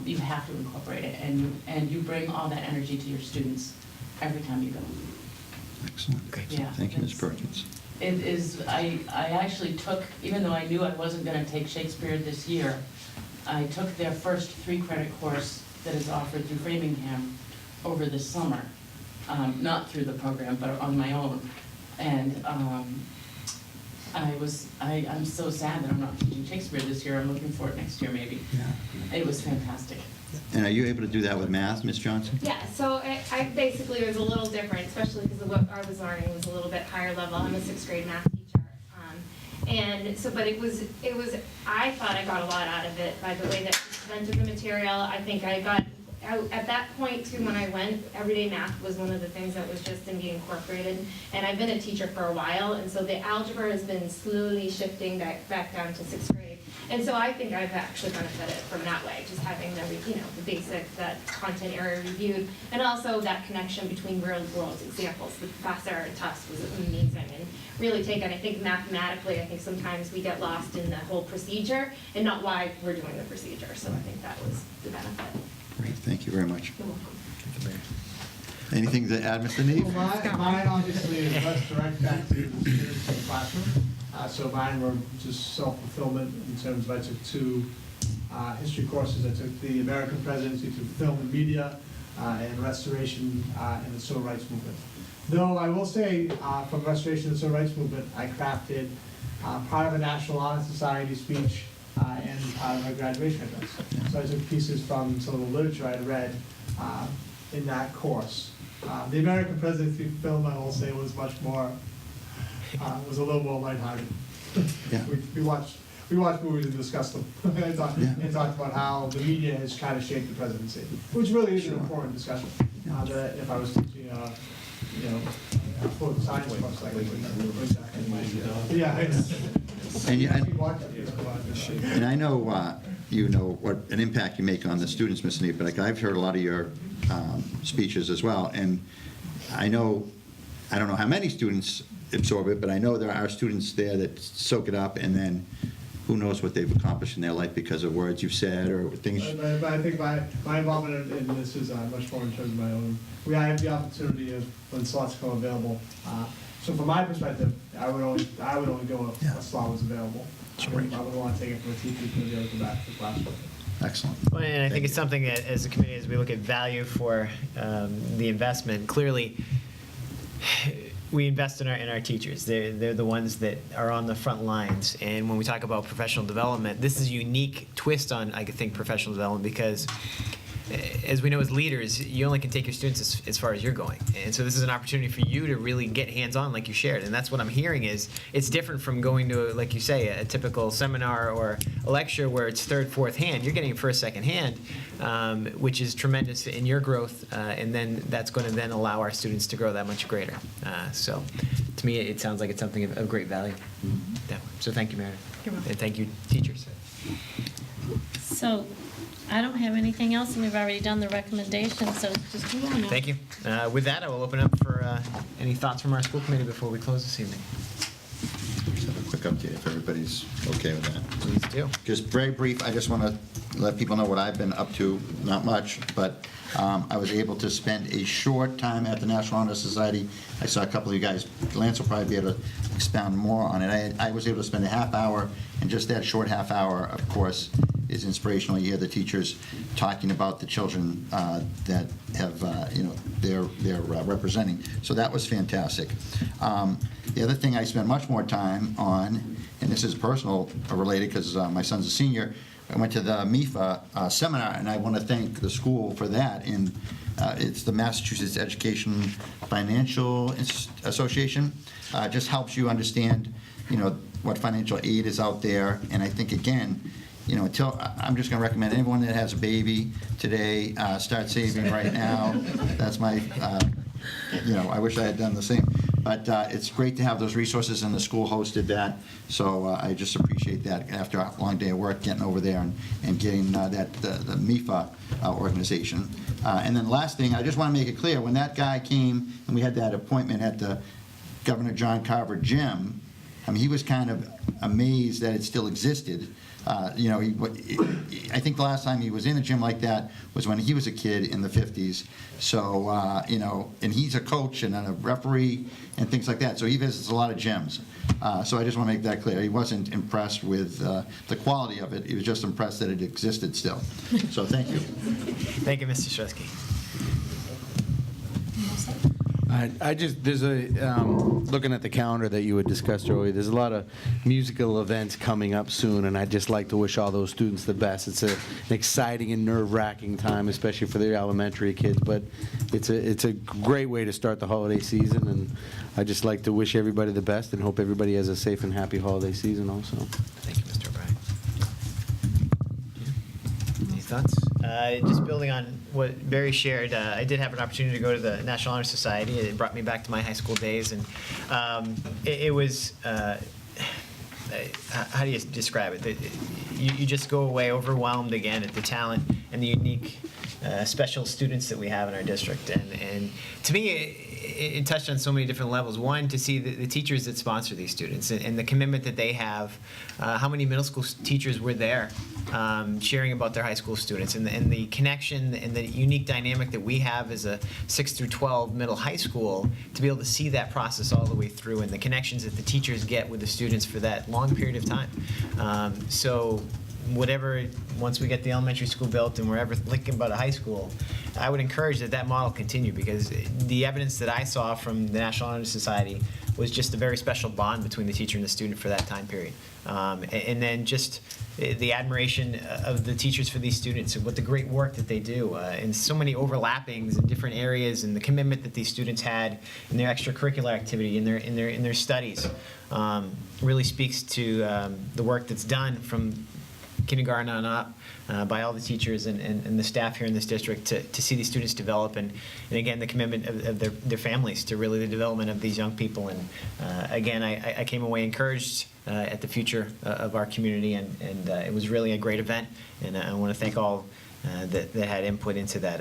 you have to incorporate it, and you bring all that energy to your students every time you go. Excellent. Yeah, Thank you, Ms. Perkins. It is, I actually took, even though I knew I wasn't going to take Shakespeare this year, I took their first 3-credit course that is offered through Framingham over the summer, not through the program, but on my own. And I'm so sad that I'm not teaching Shakespeare this year. I'm looking for it next year, maybe. Yeah. It was fantastic. And are you able to do that with math, Ms. Johnson? Yeah, so I basically was a little different, especially because what I was learning was a little bit higher level. I'm a 6th grade math teacher. And so, but it was, I thought I got a lot out of it by the way that she presented the material. I think I got, at that point too, when I went, everyday math was one of the things that was just in being incorporated. And I've been a teacher for a while, and so the algebra has been slowly shifting back down to 6th grade. And so I think I've actually benefited from that way, just having the basic, that content area reviewed, and also that connection between real world examples. The professor at Tufts was amazing and really I think mathematically, I think sometimes we get lost in the whole procedure and not why we're doing the procedure. So I think that was the benefit. Great, thank you very much. You're welcome. Anything to add, Mr. Neef? Well, mine obviously is less direct back to the students in the classroom. So mine were just self-fulfillment in terms of I took 2 history courses. I took the American presidency through film and media and restoration and the civil rights movement. Though I will say, from restoration and civil rights movement, I crafted part of a National Honor Society speech and part of my graduation address. So I took pieces from some of the literature I had read in that course. The American presidency film, I will say, was much more, was a little more lighthearted. Yeah. We watched movies and discussed them and talked about how the media has kind of shaped the presidency, which really is an important discussion. That if I was teaching, a political science course, like exactly. Yeah. And I know you know what an impact you make on the students, Mr. Neef, but like I've heard a lot of your speeches as well, and I don't know how many students absorb it, but I know there are students there that soak it up, and then who knows what they've accomplished in their life because of words you've said or things. But I think my involvement in this is much more in terms of my own. I have the opportunity of when slots come available. So from my perspective, I would only go if a slot was available. I would want to take it from a teacher who's going to be able to go back to the classroom. Excellent. Well, and I think it's something that, as a committee, as we look at value for the investment, clearly we invest in our teachers. They're the ones that are on the front lines. And when we talk about professional development, this is a unique twist on, I think, professional development because, as we know as leaders, you only can take your students as far as you're going. And so this is an opportunity for you to really get hands-on like you shared. And that's what I'm hearing is it's different from going to, like you say, a typical seminar or a lecture where it's third, fourth hand. You're getting it first, second hand, which is tremendous in your growth. And then that's going to then allow our students to grow that much greater. So to me, it sounds like it's something of great value. Yeah. So thank you, Meredith. You're welcome. And thank you, teachers. So I don't have anything else, and we've already done the recommendation, so just move on now. Thank you. With that, I will open up for any thoughts from our school committee before we close this evening. Just have a quick update if everybody's okay with that. Please do. Just very brief, I just want to let people know what I've been up to, not much, but I was able to spend a short time at the National Honor Society. I saw a couple of you guys. Lance will probably be able to expound more on it. I was able to spend a half hour, and just that short half hour, of course, is inspirational. You hear the teachers talking about the children that have, they're representing. So that was fantastic. The other thing I spent much more time on, and this is personal related because my son's a senior, I went to the MIFA seminar, and I want to thank the school for that. And it's the Massachusetts Education Financial Association. Just helps you understand, what financial aid is out there. And I think, again, I'm just going to recommend anyone that has a baby today, start saving right now. That's my, I wish I had done the same. But it's great to have those resources, and the school hosted that. So I just appreciate that after a long day of work, getting over there and getting the MIFA organization. And then the last thing, I just want to make it clear, when that guy came and we had that appointment at the Governor John Carver gym, he was kind of amazed that it still existed. I think the last time he was in a gym like that was when he was a kid in the 50s. So, and he's a coach and a referee and things like that. So he visits a lot of gyms. So I just want to make that clear. He wasn't impressed with the quality of it. He was just impressed that it existed still. So thank you. Thank you, Mr. Shresky. There's looking at the calendar that you had discussed earlier, there's a lot of musical events coming up soon, and I'd just like to wish all those students the best. It's an exciting and nerve-wracking time, especially for the elementary kids, but it's a great way to start the holiday season, and I'd just like to wish everybody the best and hope everybody has a safe and happy holiday season also. Thank you, Mr. O'Brien. Any thoughts? Just building on what Barry shared, I did have an opportunity to go to the National Honor Society. It brought me back to my high school days, and it was, how do you describe it? You just go away overwhelmed again at the talent and the unique special students that we have in our district. And to me, it touched on so many different levels. One, to see the teachers that sponsor these students and the commitment that they have. How many middle school teachers were there sharing about their high school students, and the connection and the unique dynamic that we have as a 6 through 12 middle high school, to be able to see that process all the way through, and the connections that the teachers get with the students for that long period of time. So whatever, once we get the elementary school built and we're ever thinking about a high school, I would encourage that model continue, because the evidence that I saw from the National Honor Society was just a very special bond between the teacher and the student for that time period. And then just the admiration of the teachers for these students and what the great work that they do, and so many overlappings in different areas, and the commitment that these students had in their extracurricular activity, in their studies, really speaks to the work that's done from kindergarten on up by all the teachers and the staff here in this district to see these students develop, and again, the commitment of their families to really the development of these young people. And again, I came away encouraged at the future of our community, and it was really a great event, and I want to thank all that had input into that.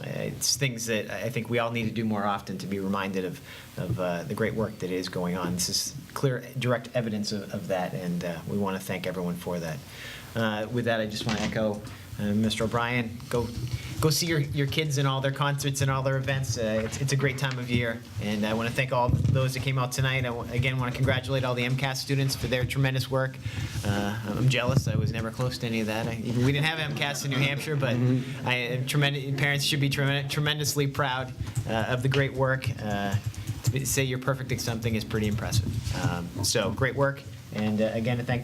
It's things that I think we all need to do more often, to be reminded of the great work that is going on. This is clear, direct evidence of that, and we want to thank everyone for that. With that, I just want to echo Mr. O'Brien. Go see your kids in all their concerts and all their events. It's a great time of year, and I want to thank all those that came out tonight. Again, want to congratulate all the MCAS students for their tremendous work. I'm jealous. I was never close to any of that. We didn't have MCAS in New Hampshire, but parents should be tremendously proud of the great work. To say you're perfect at something is pretty impressive. So great work. And again, to thank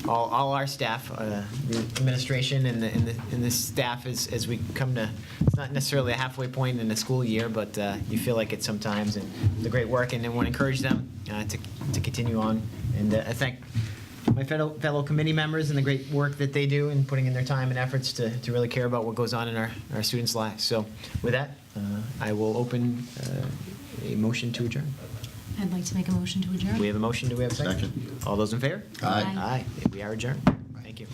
all our staff, the administration and the staff as we come to, it's not necessarily a halfway point in the school year, but you feel like it sometimes, and the great work, and then want to encourage them to continue on. And I thank my fellow committee members and the great work that they do in putting in their time and efforts to really care about what goes on in our students' lives. So with that, I will open a motion to adjourn. I'd like to make a motion to adjourn. We have a motion. Do we have a second? All those in favor? Aye. Aye. We are adjourned. Thank you.